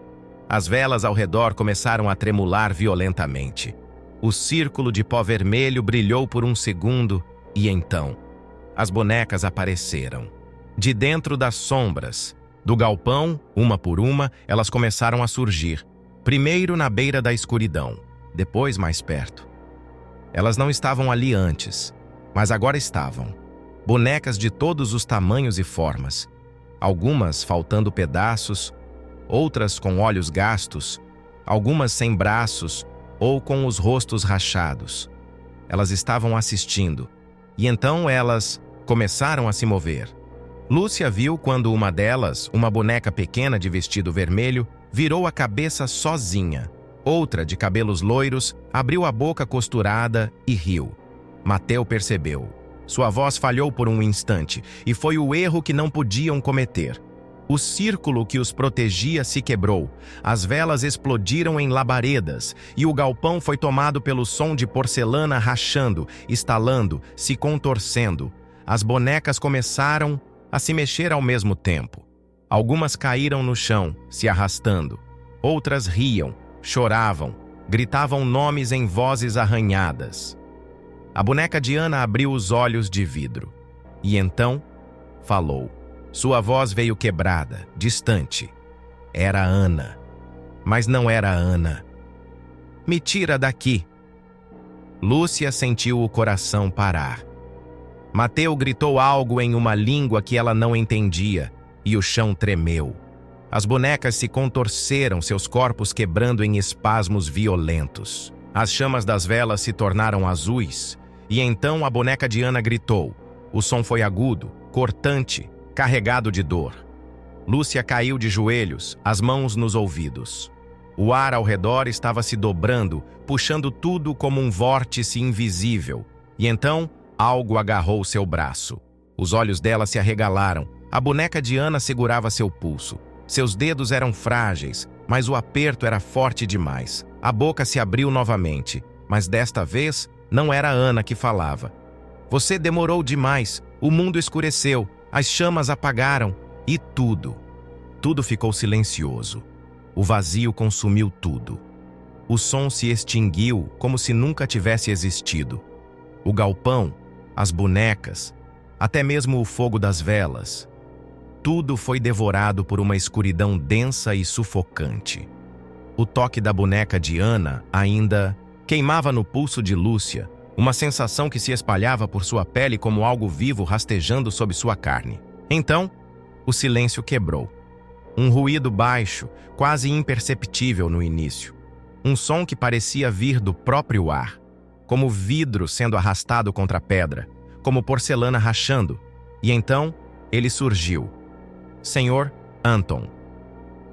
As velas ao redor começaram a tremular violentamente. O círculo de pó vermelho brilhou por um segundo e então as bonecas apareceram. De dentro das sombras, do galpão, uma por uma, elas começaram a surgir. Primeiro na beira da escuridão, depois mais perto. Elas não estavam ali antes, mas agora estavam. Bonecas de todos os tamanhos e formas. Algumas faltando pedaços, outras com olhos gastos, algumas sem braços ou com os rostos rachados. Elas estavam assistindo, e então elas começaram a se mover. Lúcia viu quando uma delas, uma boneca pequena de vestido vermelho, virou a cabeça sozinha. Outra, de cabelos loiros, abriu a boca costurada e riu. Mateu percebeu. Sua voz falhou por um instante, e foi o erro que não podiam cometer. O círculo que os protegia se quebrou, as velas explodiram em labaredas, e o galpão foi tomado pelo som de porcelana rachando, estalando, se contorcendo. As bonecas começaram a se mexer ao mesmo tempo. Algumas caíram no chão, se arrastando. Outras riam, choravam, gritavam nomes em vozes arranhadas. A boneca Diana abriu os olhos de vidro. E então, falou. Sua voz veio quebrada, distante. Era Ana. Mas não era Ana. Me tira daqui. Lúcia sentiu o coração parar. Mateu gritou algo em uma língua que ela não entendia, e o chão tremeu. As bonecas se contorceram, seus corpos quebrando em espasmos violentos. As chamas das velas se tornaram azuis, e então a boneca Diana gritou. O som foi agudo, cortante, carregado de dor. Lúcia caiu de joelhos, as mãos nos ouvidos. O ar ao redor estava se dobrando, puxando tudo como um vórtice invisível. E então, algo agarrou seu braço. Os olhos dela se arregalaram. A boneca Diana segurava seu pulso. Seus dedos eram frágeis, mas o aperto era forte demais. A boca se abriu novamente, mas desta vez não era Ana que falava. Você demorou demais, o mundo escureceu, as chamas apagaram e tudo ficou silencioso. O vazio consumiu tudo. O som se extinguiu como se nunca tivesse existido. O galpão, as bonecas, até mesmo o fogo das velas. Tudo foi devorado por uma escuridão densa e sufocante. O toque da boneca Diana ainda queimava no pulso de Lúcia, uma sensação que se espalhava por sua pele como algo vivo rastejando sob sua carne. Então, o silêncio quebrou. Um ruído baixo, quase imperceptível no início. Um som que parecia vir do próprio ar, como vidro sendo arrastado contra pedra, como porcelana rachando. E então, ele surgiu. Senhor Anton.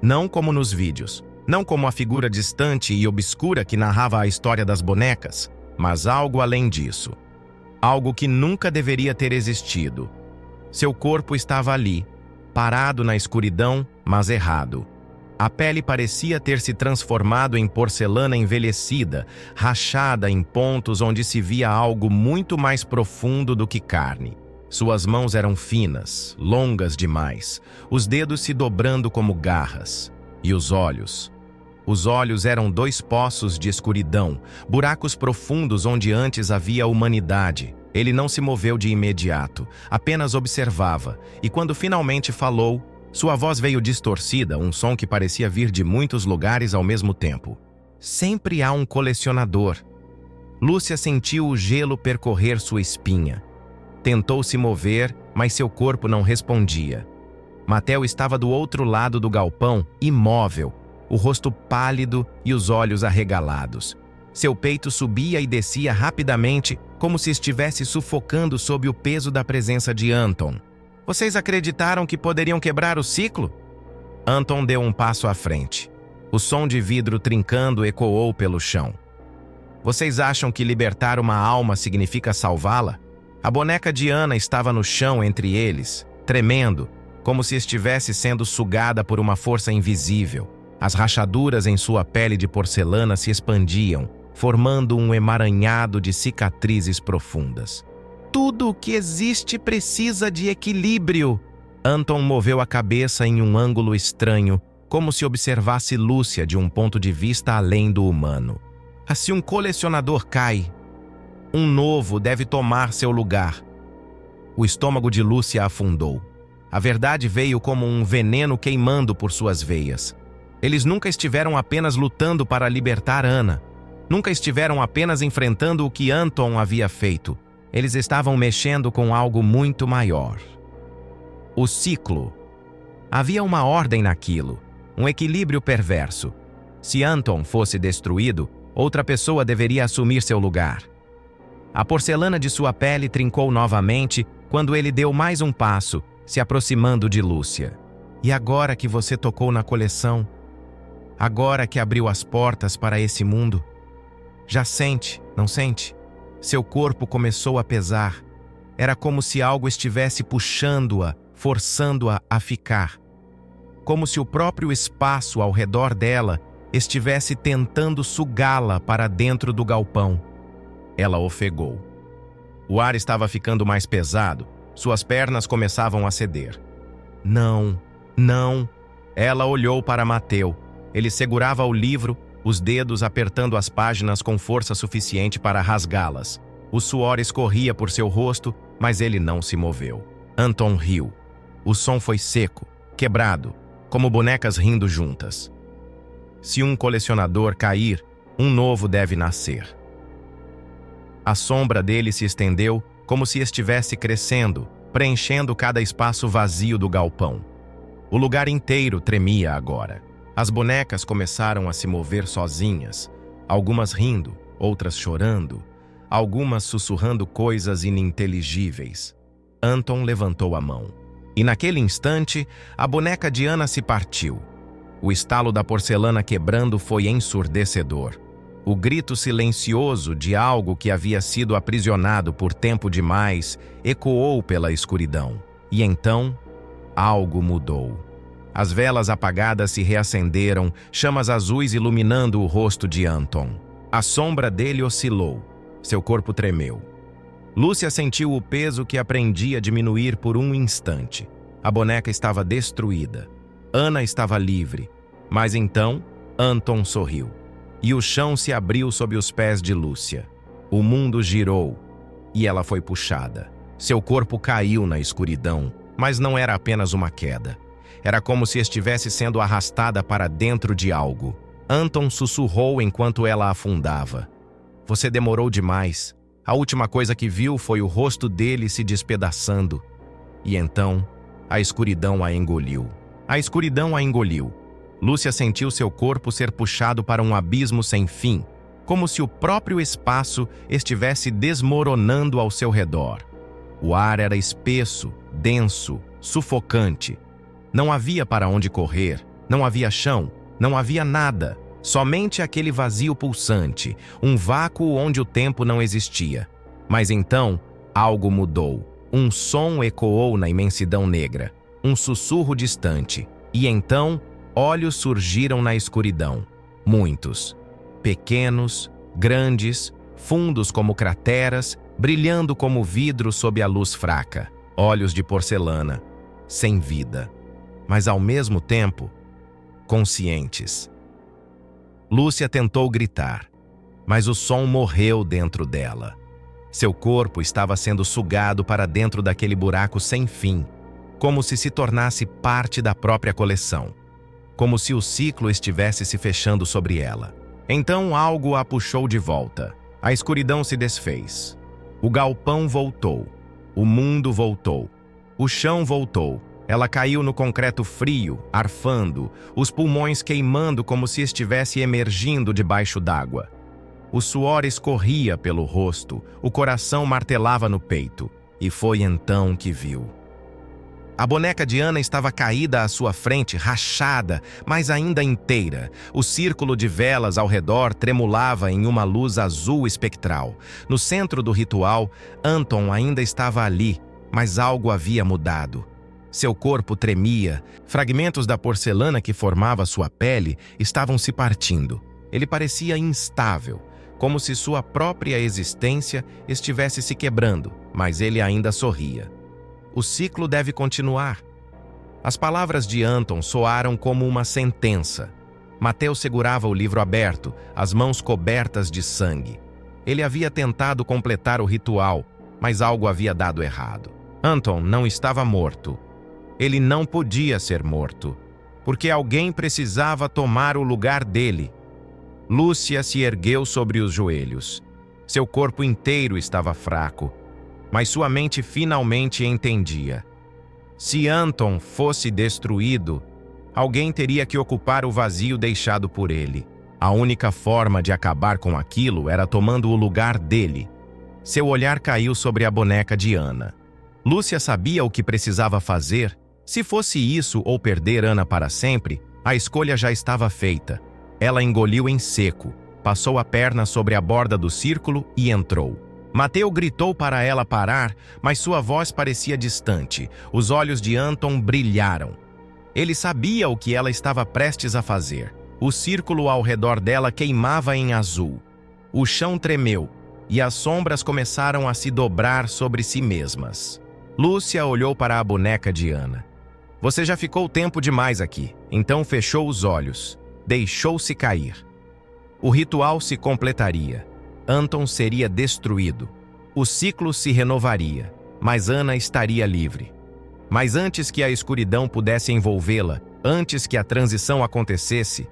Não como nos vídeos, não como a figura distante e obscura que narrava a história das bonecas, mas algo além disso. Algo que nunca deveria ter existido. Seu corpo estava ali, parado na escuridão, mas errado. A pele parecia ter se transformado em porcelana envelhecida, rachada em pontos onde se via algo muito mais profundo do que carne. Suas mãos eram finas, longas demais, os dedos se dobrando como garras. E os olhos? Os olhos eram dois poços de escuridão, buracos profundos onde antes havia humanidade. Ele não se moveu de imediato, apenas observava, e quando finalmente falou, sua voz veio distorcida, um som que parecia vir de muitos lugares ao mesmo tempo. Sempre há um colecionador. Lúcia sentiu o gelo percorrer sua espinha. Tentou se mover, mas seu corpo não respondia. Mateu estava do outro lado do galpão, imóvel, o rosto pálido e os olhos arregalados. Seu peito subia e descia rapidamente, como se estivesse sufocando sob o peso da presença de Anton. Vocês acreditaram que poderiam quebrar o ciclo? Anton deu um passo à frente. O som de vidro trincando ecoou pelo chão. Vocês acham que libertar uma alma significa salvá-la? A boneca de Ana estava no chão entre eles, tremendo, como se estivesse sendo sugada por uma força invisível. As rachaduras em sua pele de porcelana se expandiam, formando um emaranhado de cicatrizes profundas. Tudo o que existe precisa de equilíbrio. Anton moveu a cabeça em um ângulo estranho, como se observasse Lúcia de um ponto de vista além do humano. Se um colecionador cai, um novo deve tomar seu lugar. O estômago de Lúcia afundou. A verdade veio como um veneno queimando por suas veias. Eles nunca estiveram apenas lutando para libertar Ana. Nunca estiveram apenas enfrentando o que Anton havia feito. Eles estavam mexendo com algo muito maior. O ciclo. Havia uma ordem naquilo, um equilíbrio perverso. Se Anton fosse destruído, outra pessoa deveria assumir seu lugar. A porcelana de sua pele trincou novamente quando ele deu mais um passo, se aproximando de Lúcia. E agora que você tocou na coleção, agora que abriu as portas para esse mundo, já sente, não sente? Seu corpo começou a pesar. Era como se algo estivesse puxando-a, forçando-a a ficar. Como se o próprio espaço ao redor dela estivesse tentando sugá-la para dentro do galpão. Ela ofegou. O ar estava ficando mais pesado. Suas pernas começavam a ceder. Não, não. Ela olhou para Mateu. Ele segurava o livro, os dedos apertando as páginas com força suficiente para rasgá-las. O suor escorria por seu rosto, mas ele não se moveu. Anton riu. O som foi seco, quebrado, como bonecas rindo juntas. Se um colecionador cair, um novo deve nascer. A sombra dele se estendeu como se estivesse crescendo, preenchendo cada espaço vazio do galpão. O lugar inteiro tremia agora. As bonecas começaram a se mover sozinhas, algumas rindo, outras chorando, algumas sussurrando coisas ininteligíveis. Anton levantou a mão. E naquele instante, a boneca de Ana se partiu. O estalo da porcelana quebrando foi ensurdecedor. O grito silencioso de algo que havia sido aprisionado por tempo demais ecoou pela escuridão. E então, algo mudou. As velas apagadas se reacenderam, chamas azuis iluminando o rosto de Anton. A sombra dele oscilou. Seu corpo tremeu. Lúcia sentiu o peso que aprendia a diminuir por um instante. A boneca estava destruída. Ana estava livre. Mas então, Anton sorriu. E o chão se abriu sob os pés de Lúcia. O mundo girou. E ela foi puxada. Seu corpo caiu na escuridão, mas não era apenas uma queda. Era como se estivesse sendo arrastada para dentro de algo. Anton sussurrou enquanto ela afundava. Você demorou demais. A última coisa que viu foi o rosto dele se despedaçando. E então, a escuridão a engoliu. A escuridão a engoliu. Lúcia sentiu seu corpo ser puxado para um abismo sem fim, como se o próprio espaço estivesse desmoronando ao seu redor. O ar era espesso, denso, sufocante. Não havia para onde correr, não havia chão, não havia nada. Somente aquele vazio pulsante, um vácuo onde o tempo não existia. Mas então, algo mudou. Um som ecoou na imensidão negra, um sussurro distante. E então, olhos surgiram na escuridão. Muitos. Pequenos, grandes, fundos como crateras, brilhando como vidro sob a luz fraca. Olhos de porcelana, sem vida. Mas ao mesmo tempo, conscientes. Lúcia tentou gritar, mas o som morreu dentro dela. Seu corpo estava sendo sugado para dentro daquele buraco sem fim, como se tornasse parte da própria coleção, como se o ciclo estivesse se fechando sobre ela. Então algo a puxou de volta. A escuridão se desfez. O galpão voltou. O mundo voltou. O chão voltou. Ela caiu no concreto frio, arfando, os pulmões queimando como se estivesse emergindo debaixo d'água. O suor escorria pelo rosto, o coração martelava no peito, e foi então que viu. A boneca de Ana estava caída à sua frente, rachada, mas ainda inteira. O círculo de velas ao redor tremulava em uma luz azul espectral. No centro do ritual, Anton ainda estava ali, mas algo havia mudado. Seu corpo tremia, fragmentos da porcelana que formava sua pele estavam se partindo. Ele parecia instável, como se sua própria existência estivesse se quebrando, mas ele ainda sorria. O ciclo deve continuar. As palavras de Anton soaram como uma sentença. Mateus segurava o livro aberto, as mãos cobertas de sangue. Ele havia tentado completar o ritual, mas algo havia dado errado. Anton não estava morto. Ele não podia ser morto, porque alguém precisava tomar o lugar dele. Lúcia se ergueu sobre os joelhos. Seu corpo inteiro estava fraco, mas sua mente finalmente entendia. Se Anton fosse destruído, alguém teria que ocupar o vazio deixado por ele. A única forma de acabar com aquilo era tomando o lugar dele. Seu olhar caiu sobre a boneca de Ana. Lúcia sabia o que precisava fazer. Se fosse isso ou perder Ana para sempre, a escolha já estava feita. Ela engoliu em seco, passou a perna sobre a borda do círculo e entrou. Mateu gritou para ela parar, mas sua voz parecia distante. Os olhos de Anton brilharam. Ele sabia o que ela estava prestes a fazer. O círculo ao redor dela queimava em azul. O chão tremeu e as sombras começaram a se dobrar sobre si mesmas. Lúcia olhou para a boneca de Ana. Você já ficou tempo demais aqui, então fechou os olhos. Deixou-se cair. O ritual se completaria. Anton seria destruído. O ciclo se renovaria, mas Ana estaria livre. Mas antes que a escuridão pudesse envolvê-la, antes que a transição acontecesse,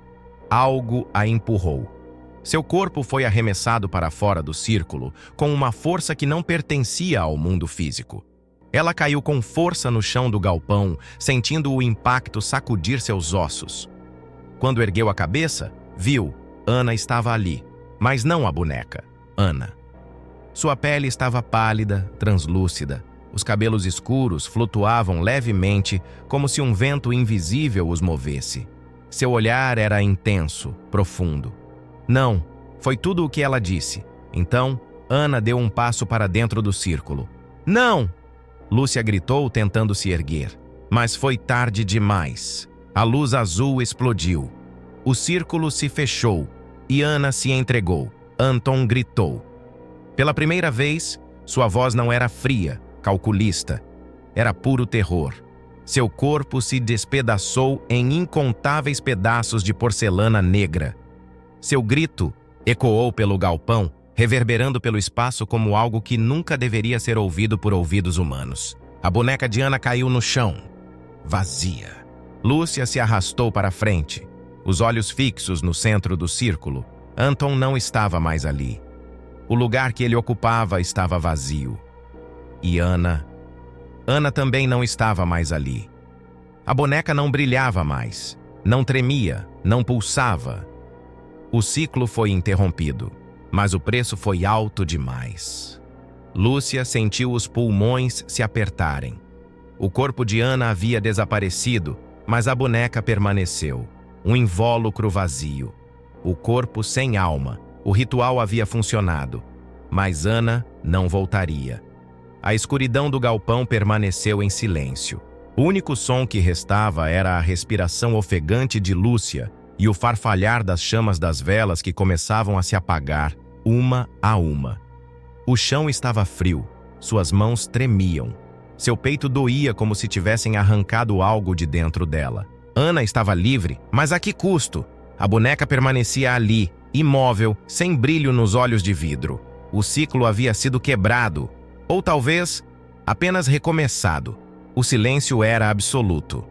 algo a empurrou. Seu corpo foi arremessado para fora do círculo com uma força que não pertencia ao mundo físico. Ela caiu com força no chão do galpão, sentindo o impacto sacudir seus ossos. Quando ergueu a cabeça, viu, Ana estava ali, mas não a boneca, Ana. Sua pele estava pálida, translúcida. Os cabelos escuros flutuavam levemente, como se um vento invisível os movesse. Seu olhar era intenso, profundo. Não, foi tudo o que ela disse. Então, Ana deu um passo para dentro do círculo. Não! Lúcia gritou, tentando se erguer. Mas foi tarde demais. A luz azul explodiu. O círculo se fechou e Ana se entregou. Anton gritou. Pela primeira vez, sua voz não era fria, calculista. Era puro terror. Seu corpo se despedaçou em incontáveis pedaços de porcelana negra. Seu grito ecoou pelo galpão, reverberando pelo espaço como algo que nunca deveria ser ouvido por ouvidos humanos. A boneca de Ana caiu no chão, vazia. Lúcia se arrastou para frente, os olhos fixos no centro do círculo. Anton não estava mais ali. O lugar que ele ocupava estava vazio. E Ana também não estava mais ali. A boneca não brilhava mais, não tremia, não pulsava. O ciclo foi interrompido. Mas o preço foi alto demais. Lúcia sentiu os pulmões se apertarem. O corpo de Ana havia desaparecido, mas a boneca permaneceu. Um invólucro vazio. O corpo sem alma. O ritual havia funcionado, mas Ana não voltaria. A escuridão do galpão permaneceu em silêncio. O único som que restava era a respiração ofegante de Lúcia e o farfalhar das chamas das velas que começavam a se apagar, uma a uma. O chão estava frio, suas mãos tremiam. Seu peito doía como se tivessem arrancado algo de dentro dela. Ana estava livre, mas a que custo? A boneca permanecia ali, imóvel, sem brilho nos olhos de vidro. O ciclo havia sido quebrado, ou talvez apenas recomeçado. O silêncio era absoluto.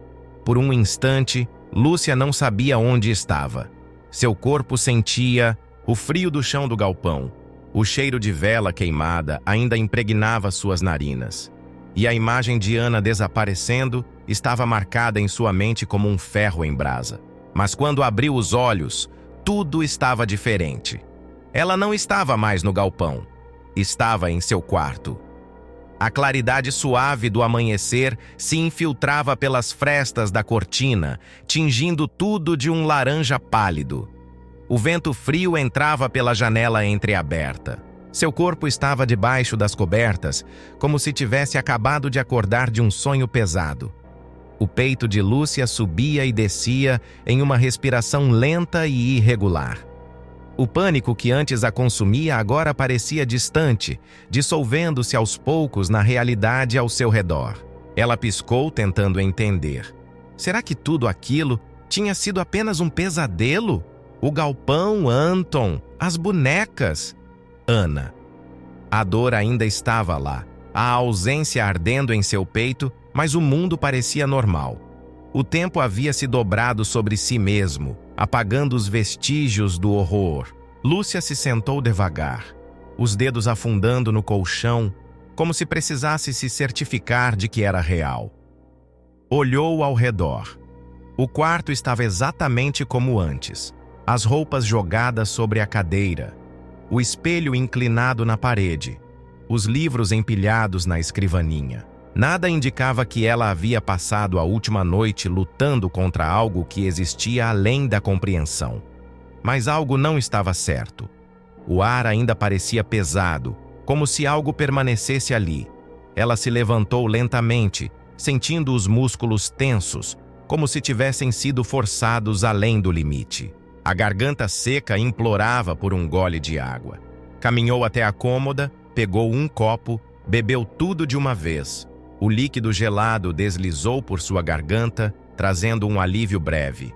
Por um instante, Lúcia não sabia onde estava. Seu corpo sentia o frio do chão do galpão. O cheiro de vela queimada ainda impregnava suas narinas. E a imagem de Ana desaparecendo estava marcada em sua mente como um ferro em brasa. Mas quando abriu os olhos, tudo estava diferente. Ela não estava mais no galpão. Estava em seu quarto. A claridade suave do amanhecer se infiltrava pelas frestas da cortina, tingindo tudo de um laranja pálido. O vento frio entrava pela janela entreaberta. Seu corpo estava debaixo das cobertas, como se tivesse acabado de acordar de um sonho pesado. O peito de Lúcia subia e descia em uma respiração lenta e irregular. O pânico que antes a consumia agora parecia distante, dissolvendo-se aos poucos na realidade ao seu redor. Ela piscou, tentando entender. Será que tudo aquilo tinha sido apenas um pesadelo? O galpão, Anton, as bonecas. Ana. A dor ainda estava lá, a ausência ardendo em seu peito, mas o mundo parecia normal. O tempo havia se dobrado sobre si mesmo, apagando os vestígios do horror. Lúcia se sentou devagar, os dedos afundando no colchão, como se precisasse se certificar de que era real. Olhou ao redor. O quarto estava exatamente como antes, as roupas jogadas sobre a cadeira, o espelho inclinado na parede, os livros empilhados na escrivaninha. Nada indicava que ela havia passado a última noite lutando contra algo que existia além da compreensão. Mas algo não estava certo. O ar ainda parecia pesado, como se algo permanecesse ali. Ela se levantou lentamente, sentindo os músculos tensos, como se tivessem sido forçados além do limite. A garganta seca implorava por um gole de água. Caminhou até a cômoda, pegou um copo, bebeu tudo de uma vez. O líquido gelado deslizou por sua garganta, trazendo um alívio breve.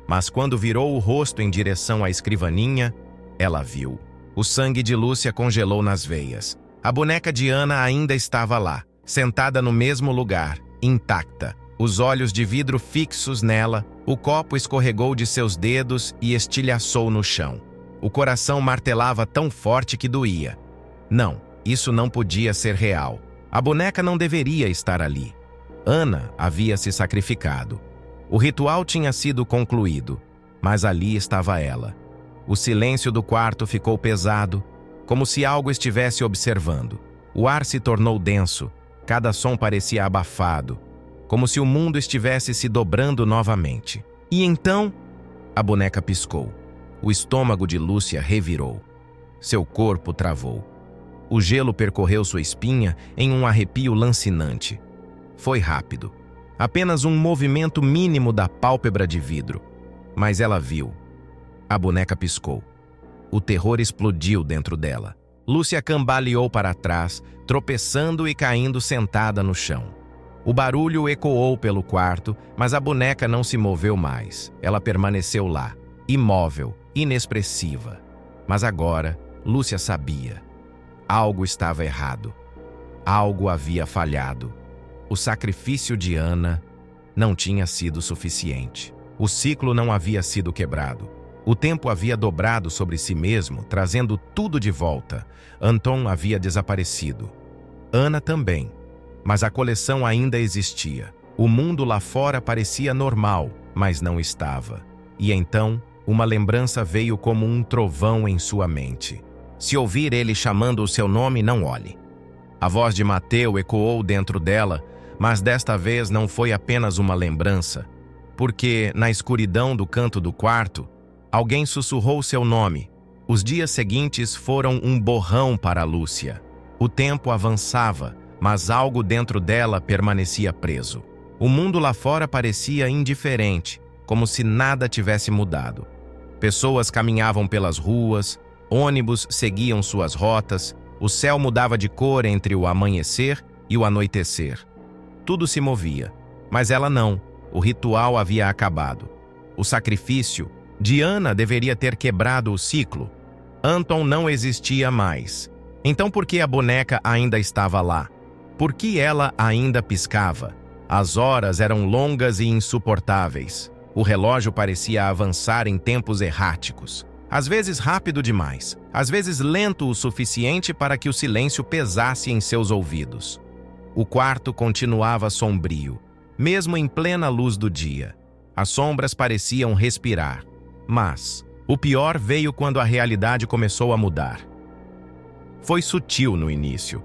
Mas quando virou o rosto em direção à escrivaninha, ela viu. O sangue de Lúcia congelou nas veias. A boneca de Ana ainda estava lá, sentada no mesmo lugar, intacta. Os olhos de vidro fixos nela, o copo escorregou de seus dedos e estilhaçou no chão. O coração martelava tão forte que doía. Não, isso não podia ser real. A boneca não deveria estar ali. Ana havia se sacrificado. O ritual tinha sido concluído, mas ali estava ela. O silêncio do quarto ficou pesado, como se algo estivesse observando. O ar se tornou denso, cada som parecia abafado, como se o mundo estivesse se dobrando novamente. E então, a boneca piscou. O estômago de Lúcia revirou. Seu corpo travou. O gelo percorreu sua espinha em um arrepio lancinante. Foi rápido. Apenas um movimento mínimo da pálpebra de vidro. Mas ela viu. A boneca piscou. O terror explodiu dentro dela. Lúcia cambaleou para trás, tropeçando e caindo sentada no chão. O barulho ecoou pelo quarto, mas a boneca não se moveu mais. Ela permaneceu lá, imóvel, inexpressiva. Mas agora, Lúcia sabia. Algo estava errado. Algo havia falhado. O sacrifício de Ana não tinha sido suficiente. O ciclo não havia sido quebrado. O tempo havia dobrado sobre si mesmo, trazendo tudo de volta. Anton havia desaparecido. Ana também. Mas a coleção ainda existia. O mundo lá fora parecia normal, mas não estava. E então, uma lembrança veio como um trovão em sua mente. Se ouvir ele chamando o seu nome, não olhe. A voz de Mateu ecoou dentro dela, mas desta vez não foi apenas uma lembrança, porque, na escuridão do canto do quarto, alguém sussurrou seu nome. Os dias seguintes foram um borrão para Lúcia. O tempo avançava, mas algo dentro dela permanecia preso. O mundo lá fora parecia indiferente, como se nada tivesse mudado. Pessoas caminhavam pelas ruas, ônibus seguiam suas rotas, o céu mudava de cor entre o amanhecer e o anoitecer. Tudo se movia, mas ela não. O ritual havia acabado. O sacrifício de Ana deveria ter quebrado o ciclo. Anton não existia mais. Então por que a boneca ainda estava lá? Por que ela ainda piscava? As horas eram longas e insuportáveis. O relógio parecia avançar em tempos erráticos. Às vezes rápido demais, às vezes lento o suficiente para que o silêncio pesasse em seus ouvidos. O quarto continuava sombrio, mesmo em plena luz do dia. As sombras pareciam respirar. Mas o pior veio quando a realidade começou a mudar. Foi sutil no início.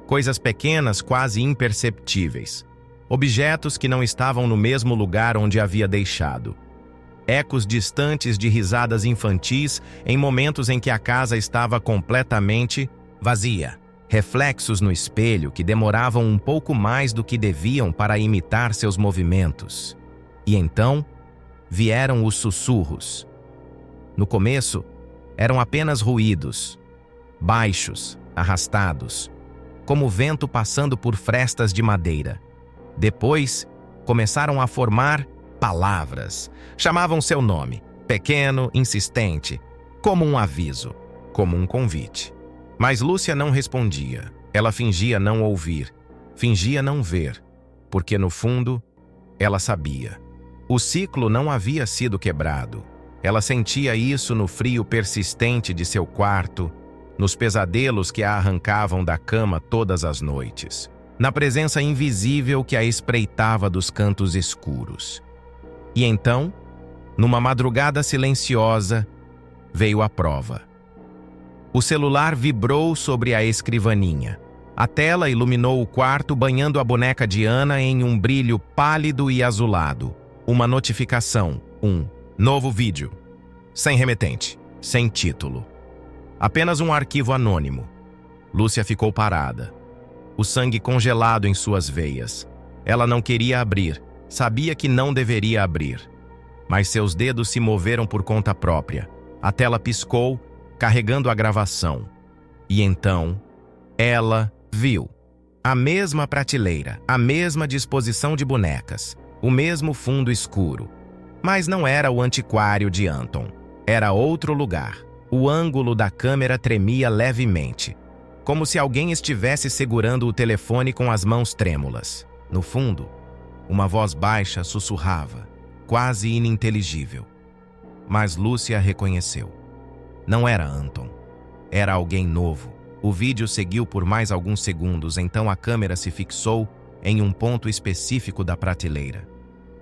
Coisas pequenas, quase imperceptíveis. Objetos que não estavam no mesmo lugar onde havia deixado. Ecos distantes de risadas infantis em momentos em que a casa estava completamente vazia. Reflexos no espelho que demoravam um pouco mais do que deviam para imitar seus movimentos. E então, vieram os sussurros. No começo, eram apenas ruídos, baixos, arrastados, como o vento passando por frestas de madeira. Depois, começaram a formar palavras. Chamavam seu nome, pequeno, insistente, como um aviso, como um convite. Mas Lúcia não respondia. Ela fingia não ouvir, fingia não ver, porque no fundo, ela sabia. O ciclo não havia sido quebrado. Ela sentia isso no frio persistente de seu quarto, nos pesadelos que a arrancavam da cama todas as noites, na presença invisível que a espreitava dos cantos escuros. E então, numa madrugada silenciosa, veio a prova. O celular vibrou sobre a escrivaninha. A tela iluminou o quarto, banhando a boneca de Ana em um brilho pálido e azulado. Uma notificação, um novo vídeo. Sem remetente, sem título. Apenas um arquivo anônimo. Lúcia ficou parada. O sangue congelado em suas veias. Ela não queria abrir, sabia que não deveria abrir. Mas seus dedos se moveram por conta própria. A tela piscou, carregando a gravação. E então, ela viu. A mesma prateleira, a mesma disposição de bonecas, o mesmo fundo escuro. Mas não era o antiquário de Anton. Era outro lugar. O ângulo da câmera tremia levemente, como se alguém estivesse segurando o telefone com as mãos trêmulas. No fundo, uma voz baixa sussurrava, quase ininteligível. Mas Lúcia reconheceu. Não era Anton. Era alguém novo. O vídeo seguiu por mais alguns segundos, então a câmera se fixou em um ponto específico da prateleira.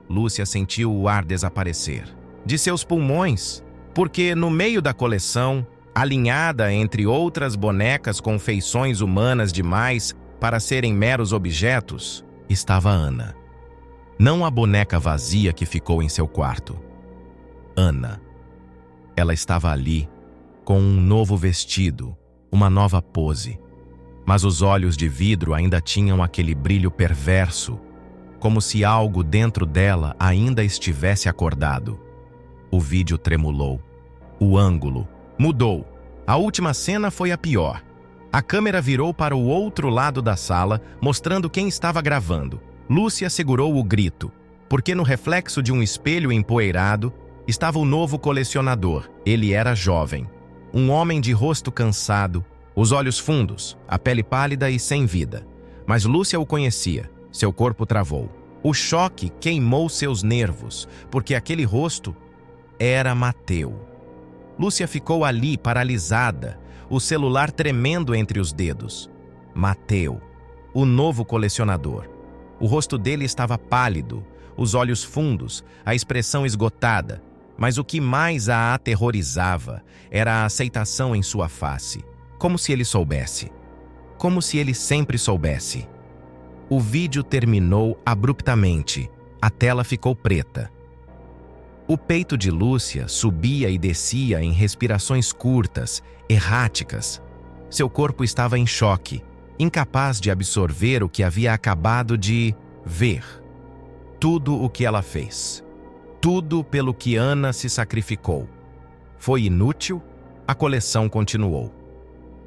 Lúcia sentiu o ar desaparecer. De seus pulmões, porque no meio da coleção, alinhada entre outras bonecas com feições humanas demais para serem meros objetos, estava Ana. Não a boneca vazia que ficou em seu quarto. Ana. Ela estava ali, com um novo vestido, uma nova pose. Mas os olhos de vidro ainda tinham aquele brilho perverso, como se algo dentro dela ainda estivesse acordado. O vídeo tremulou. O ângulo mudou. A última cena foi a pior. A câmera virou para o outro lado da sala, mostrando quem estava gravando. Lúcia segurou o grito, porque no reflexo de um espelho empoeirado estava o novo colecionador. Ele era jovem. Um homem de rosto cansado, os olhos fundos, a pele pálida e sem vida. Mas Lúcia o conhecia. Seu corpo travou. O choque queimou seus nervos, porque aquele rosto era Mateu. Lúcia ficou ali, paralisada, o celular tremendo entre os dedos. Mateu, o novo colecionador. O rosto dele estava pálido, os olhos fundos, a expressão esgotada. Mas o que mais a aterrorizava era a aceitação em sua face. Como se ele soubesse. Como se ele sempre soubesse. O vídeo terminou abruptamente. A tela ficou preta. O peito de Lúcia subia e descia em respirações curtas, erráticas. Seu corpo estava em choque, incapaz de absorver o que havia acabado de ver. Tudo o que ela fez. Tudo pelo que Ana se sacrificou. Foi inútil? A coleção continuou.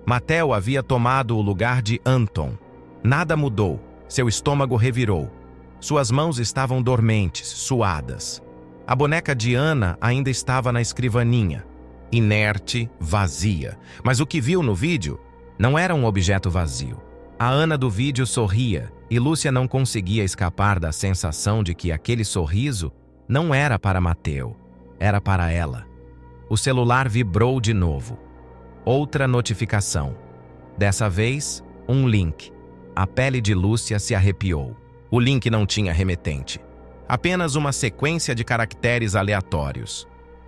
Mateu havia tomado o lugar de Anton. Nada mudou. Seu estômago revirou. Suas mãos estavam dormentes, suadas. A boneca de Ana ainda estava na escrivaninha, inerte, vazia. Mas o que viu no vídeo não era um objeto vazio. A Ana do vídeo sorria, e Lúcia não conseguia escapar da sensação de que aquele sorriso não era para Mateu, era para ela. O celular vibrou de novo. Outra notificação. Dessa vez, um link. A pele de Lúcia se arrepiou. O link não tinha remetente. Apenas uma sequência de caracteres aleatórios.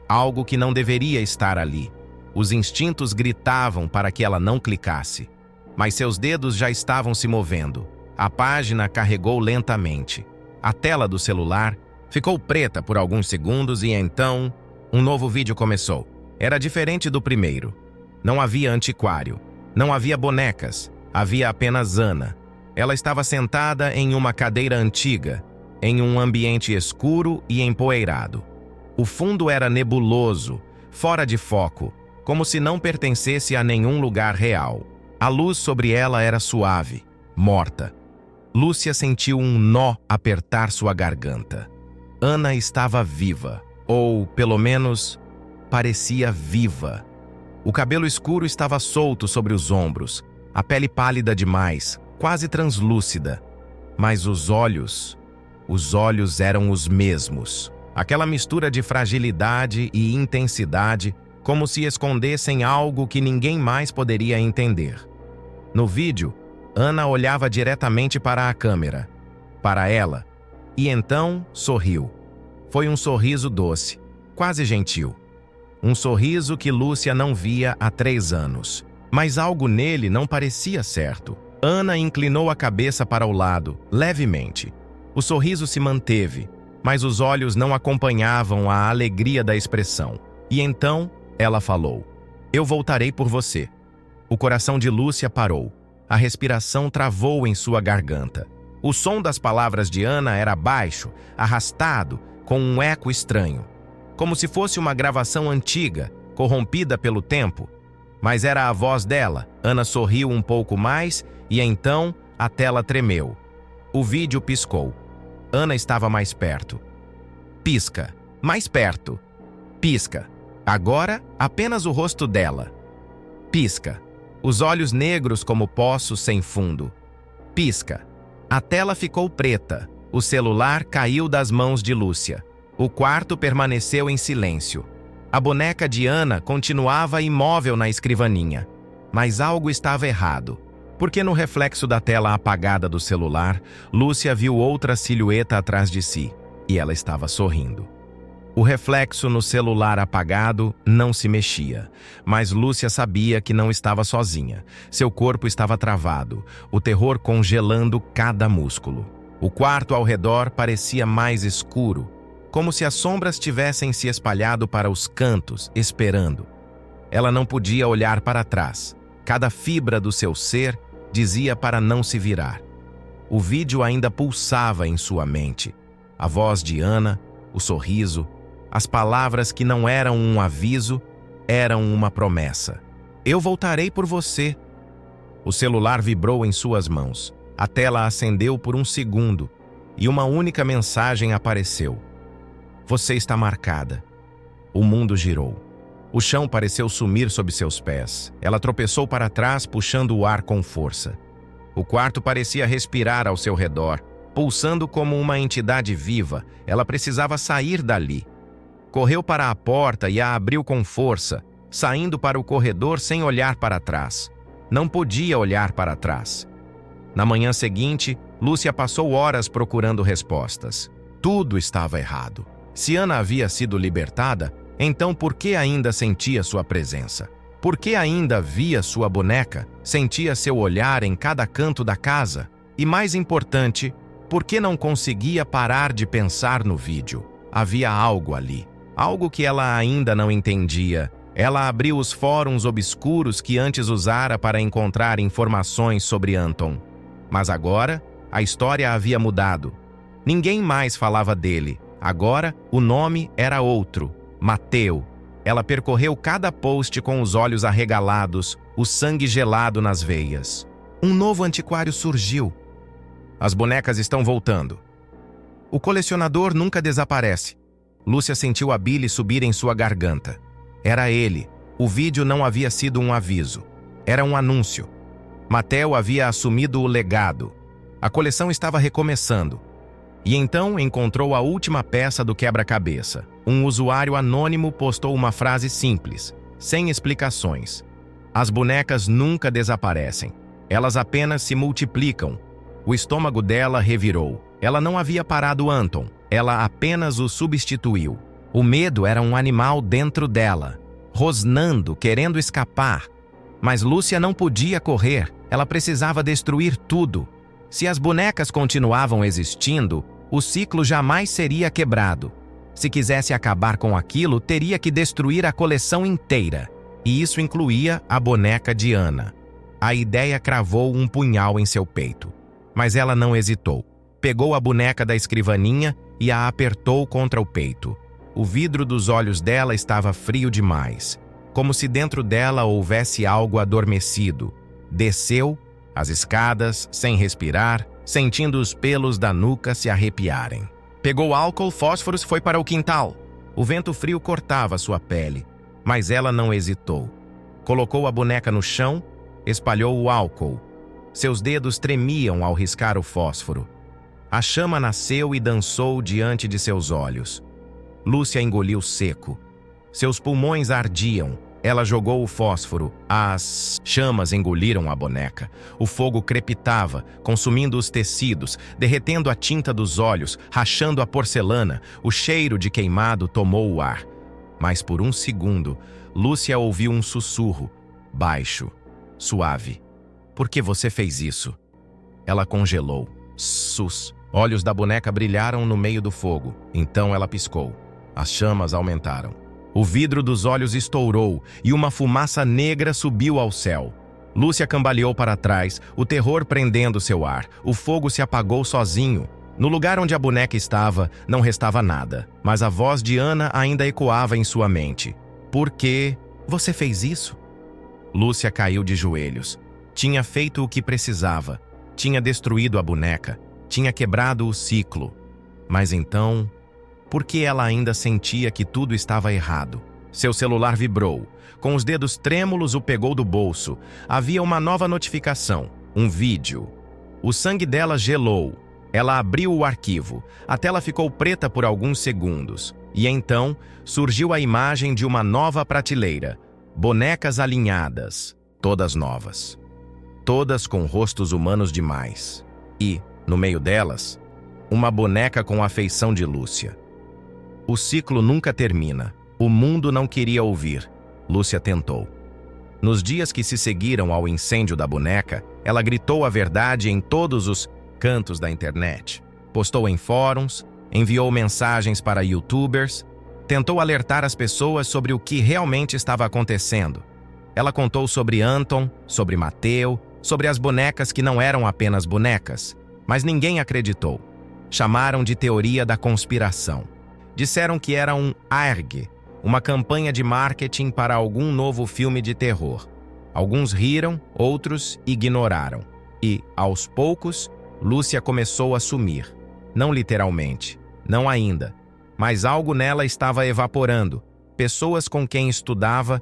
Algo que não deveria estar ali. Os instintos gritavam para que ela não clicasse. mas seus dedos já estavam se movendo. A página carregou lentamente. A tela do celular ficou preta por alguns segundos e então um novo vídeo começou. Era diferente do primeiro. Não havia antiquário, não havia bonecas, havia apenas Ana. Ela estava sentada em uma cadeira antiga, em um ambiente escuro e empoeirado. O fundo era nebuloso, fora de foco, como se não pertencesse a nenhum lugar real. A luz sobre ela era suave, morta. Lúcia sentiu um nó apertar sua garganta. Ana estava viva, ou, pelo menos, parecia viva. O cabelo escuro estava solto sobre os ombros, a pele pálida demais, quase translúcida. Mas os olhos eram os mesmos. Aquela mistura de fragilidade e intensidade, como se escondessem algo que ninguém mais poderia entender. No vídeo, Ana olhava diretamente para a câmera, para ela, e então sorriu. Foi um sorriso doce, quase gentil. Um sorriso que Lúcia não via há 3 anos. Mas algo nele não parecia certo. Ana inclinou a cabeça para o lado, levemente. O sorriso se manteve, mas os olhos não acompanhavam a alegria da expressão. E então, ela falou: "Eu voltarei por você." O coração de Lúcia parou. A respiração travou em sua garganta. O som das palavras de Ana era baixo, arrastado, com um eco estranho. Como se fosse uma gravação antiga, corrompida pelo tempo. Mas era a voz dela. Ana sorriu um pouco mais e então a tela tremeu. O vídeo piscou. Ana estava mais perto. Pisca. Mais perto. Pisca. Agora, apenas o rosto dela. Pisca. Os olhos negros como poços sem fundo. Pisca. A tela ficou preta. O celular caiu das mãos de Lúcia. O quarto permaneceu em silêncio. A boneca de Ana continuava imóvel na escrivaninha. Mas algo estava errado. Porque no reflexo da tela apagada do celular, Lúcia viu outra silhueta atrás de si. E ela estava sorrindo. O reflexo no celular apagado não se mexia, mas Lúcia sabia que não estava sozinha. Seu corpo estava travado, o terror congelando cada músculo. O quarto ao redor parecia mais escuro, como se as sombras tivessem se espalhado para os cantos, esperando. Ela não podia olhar para trás. Cada fibra do seu ser dizia para não se virar. O vídeo ainda pulsava em sua mente. A voz de Ana, o sorriso, as palavras que não eram um aviso, eram uma promessa. "Eu voltarei por você." O celular vibrou em suas mãos. A tela acendeu por um segundo e uma única mensagem apareceu: "Você está marcada." O mundo girou. O chão pareceu sumir sob seus pés. Ela tropeçou para trás, puxando o ar com força. O quarto parecia respirar ao seu redor, pulsando como uma entidade viva. Ela precisava sair dali. Correu para a porta e a abriu com força, saindo para o corredor sem olhar para trás. Não podia olhar para trás. Na manhã seguinte, Lúcia passou horas procurando respostas. Tudo estava errado. Se Ana havia sido libertada, então por que ainda sentia sua presença? Por que ainda via sua boneca, sentia seu olhar em cada canto da casa? E mais importante, por que não conseguia parar de pensar no vídeo? Havia algo ali. Algo que ela ainda não entendia. Ela abriu os fóruns obscuros que antes usara para encontrar informações sobre Anton. Mas agora, a história havia mudado. Ninguém mais falava dele. Agora, o nome era outro: Mateu. Ela percorreu cada post com os olhos arregalados, o sangue gelado nas veias. Um novo antiquário surgiu. As bonecas estão voltando. O colecionador nunca desaparece. Lúcia sentiu a bile subir em sua garganta. Era ele. O vídeo não havia sido um aviso. Era um anúncio. Mateu havia assumido o legado. A coleção estava recomeçando. E então encontrou a última peça do quebra-cabeça. Um usuário anônimo postou uma frase simples, sem explicações. As bonecas nunca desaparecem. Elas apenas se multiplicam. O estômago dela revirou. Ela não havia parado Anton. Ela apenas o substituiu. O medo era um animal dentro dela, rosnando, querendo escapar. Mas Lúcia não podia correr. Ela precisava destruir tudo. Se as bonecas continuavam existindo, o ciclo jamais seria quebrado. Se quisesse acabar com aquilo, teria que destruir a coleção inteira. E isso incluía a boneca de Anna. A ideia cravou um punhal em seu peito. Mas ela não hesitou. Pegou a boneca da escrivaninha e a apertou contra o peito. O vidro dos olhos dela estava frio demais, como se dentro dela houvesse algo adormecido. Desceu as escadas, sem respirar, sentindo os pelos da nuca se arrepiarem. Pegou álcool, fósforos e foi para o quintal. O vento frio cortava sua pele, mas ela não hesitou. Colocou a boneca no chão, espalhou o álcool. Seus dedos tremiam ao riscar o fósforo. A chama nasceu e dançou diante de seus olhos. Lúcia engoliu seco. Seus pulmões ardiam. Ela jogou o fósforo. As chamas engoliram a boneca. O fogo crepitava, consumindo os tecidos, derretendo a tinta dos olhos, rachando a porcelana. O cheiro de queimado tomou o ar. Mas por um segundo, Lúcia ouviu um sussurro, baixo, suave. Por que você fez isso? Ela congelou. Sus. Olhos da boneca brilharam no meio do fogo. Então ela piscou. As chamas aumentaram. O vidro dos olhos estourou e uma fumaça negra subiu ao céu. Lúcia cambaleou para trás, o terror prendendo seu ar. O fogo se apagou sozinho. No lugar onde a boneca estava, não restava nada. Mas a voz de Anna ainda ecoava em sua mente. Por que você fez isso? Lúcia caiu de joelhos. Tinha feito o que precisava. Tinha destruído a boneca. Tinha quebrado o ciclo. Mas então, por que ela ainda sentia que tudo estava errado? Seu celular vibrou. Com os dedos trêmulos, o pegou do bolso. Havia uma nova notificação. Um vídeo. O sangue dela gelou. Ela abriu o arquivo. A tela ficou preta por alguns segundos. E então, surgiu a imagem de uma nova prateleira. Bonecas alinhadas. Todas novas. Todas com rostos humanos demais. E, no meio delas, uma boneca com a feição de Lúcia. O ciclo nunca termina. O mundo não queria ouvir. Lúcia tentou. Nos dias que se seguiram ao incêndio da boneca, ela gritou a verdade em todos os cantos da internet. Postou em fóruns, enviou mensagens para youtubers, tentou alertar as pessoas sobre o que realmente estava acontecendo. Ela contou sobre Anton, sobre Mateo, sobre as bonecas que não eram apenas bonecas, mas ninguém acreditou. Chamaram de teoria da conspiração. Disseram que era um ARG, uma campanha de marketing para algum novo filme de terror. Alguns riram, outros ignoraram. E, aos poucos, Lúcia começou a sumir. Não literalmente, não ainda, mas algo nela estava evaporando. Pessoas com quem estudava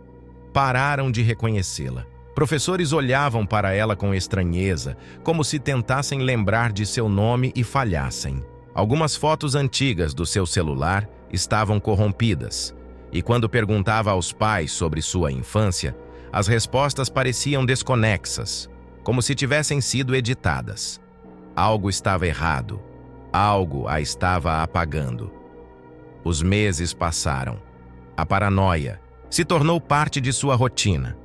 pararam de reconhecê-la. Professores olhavam para ela com estranheza, como se tentassem lembrar de seu nome e falhassem. Algumas fotos antigas do seu celular estavam corrompidas, e quando perguntava aos pais sobre sua infância, as respostas pareciam desconexas, como se tivessem sido editadas. Algo estava errado. Algo a estava apagando. Os meses passaram. A paranoia se tornou parte de sua rotina.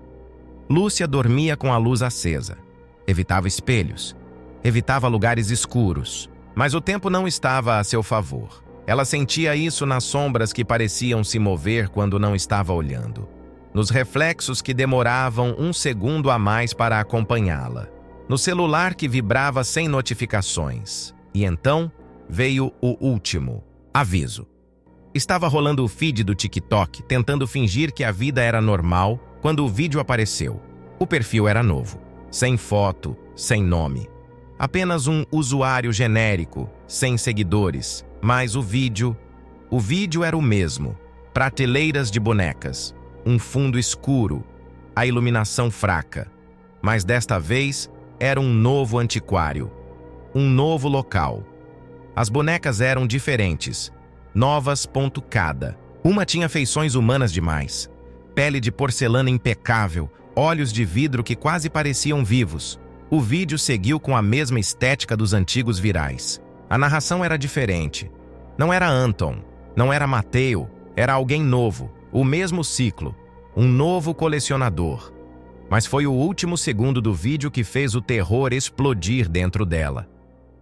Lúcia dormia com a luz acesa. Evitava espelhos. Evitava lugares escuros. Mas o tempo não estava a seu favor. Ela sentia isso nas sombras que pareciam se mover quando não estava olhando. Nos reflexos que demoravam um segundo a mais para acompanhá-la. No celular que vibrava sem notificações. E então veio o último aviso. Estava rolando o feed do TikTok, tentando fingir que a vida era normal, quando o vídeo apareceu. O perfil era novo, sem foto, sem nome. Apenas um usuário genérico, sem seguidores. Mas o vídeo era o mesmo. Prateleiras de bonecas, um fundo escuro, a iluminação fraca. Mas desta vez era um novo antiquário, um novo local. As bonecas eram diferentes, novas ponto cada. Uma tinha feições humanas demais, pele de porcelana impecável, olhos de vidro que quase pareciam vivos. O vídeo seguiu com a mesma estética dos antigos virais. A narração era diferente. Não era Anton, não era Mateo, era alguém novo, o mesmo ciclo, um novo colecionador. Mas foi o último segundo do vídeo que fez o terror explodir dentro dela.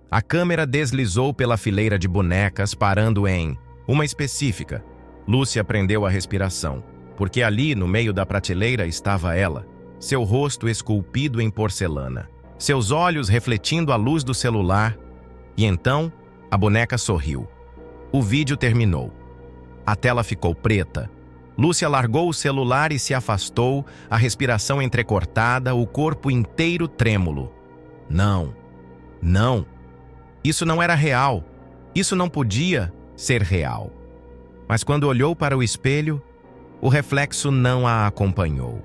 A câmera deslizou pela fileira de bonecas, parando em uma específica. Lúcia prendeu a respiração, porque ali, no meio da prateleira, estava ela, seu rosto esculpido em porcelana, seus olhos refletindo a luz do celular, e então a boneca sorriu. O vídeo terminou. A tela ficou preta. Lúcia largou o celular e se afastou, a respiração entrecortada, o corpo inteiro trêmulo. Não, não. Isso não era real. Isso não podia ser real. Mas quando olhou para o espelho, o reflexo não a acompanhou.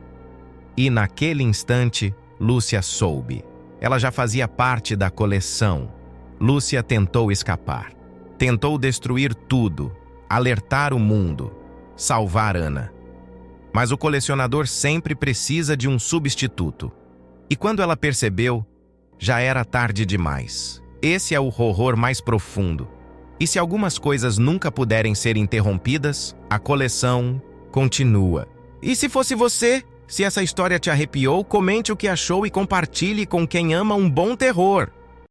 E naquele instante, Lúcia soube. Ela já fazia parte da coleção. Lúcia tentou escapar. Tentou destruir tudo, alertar o mundo, salvar Ana. Mas o colecionador sempre precisa de um substituto. E quando ela percebeu, já era tarde demais. Esse é o horror mais profundo. E se algumas coisas nunca puderem ser interrompidas, a coleção continua. E se fosse você? Se essa história te arrepiou, comente o que achou e compartilhe com quem ama um bom terror.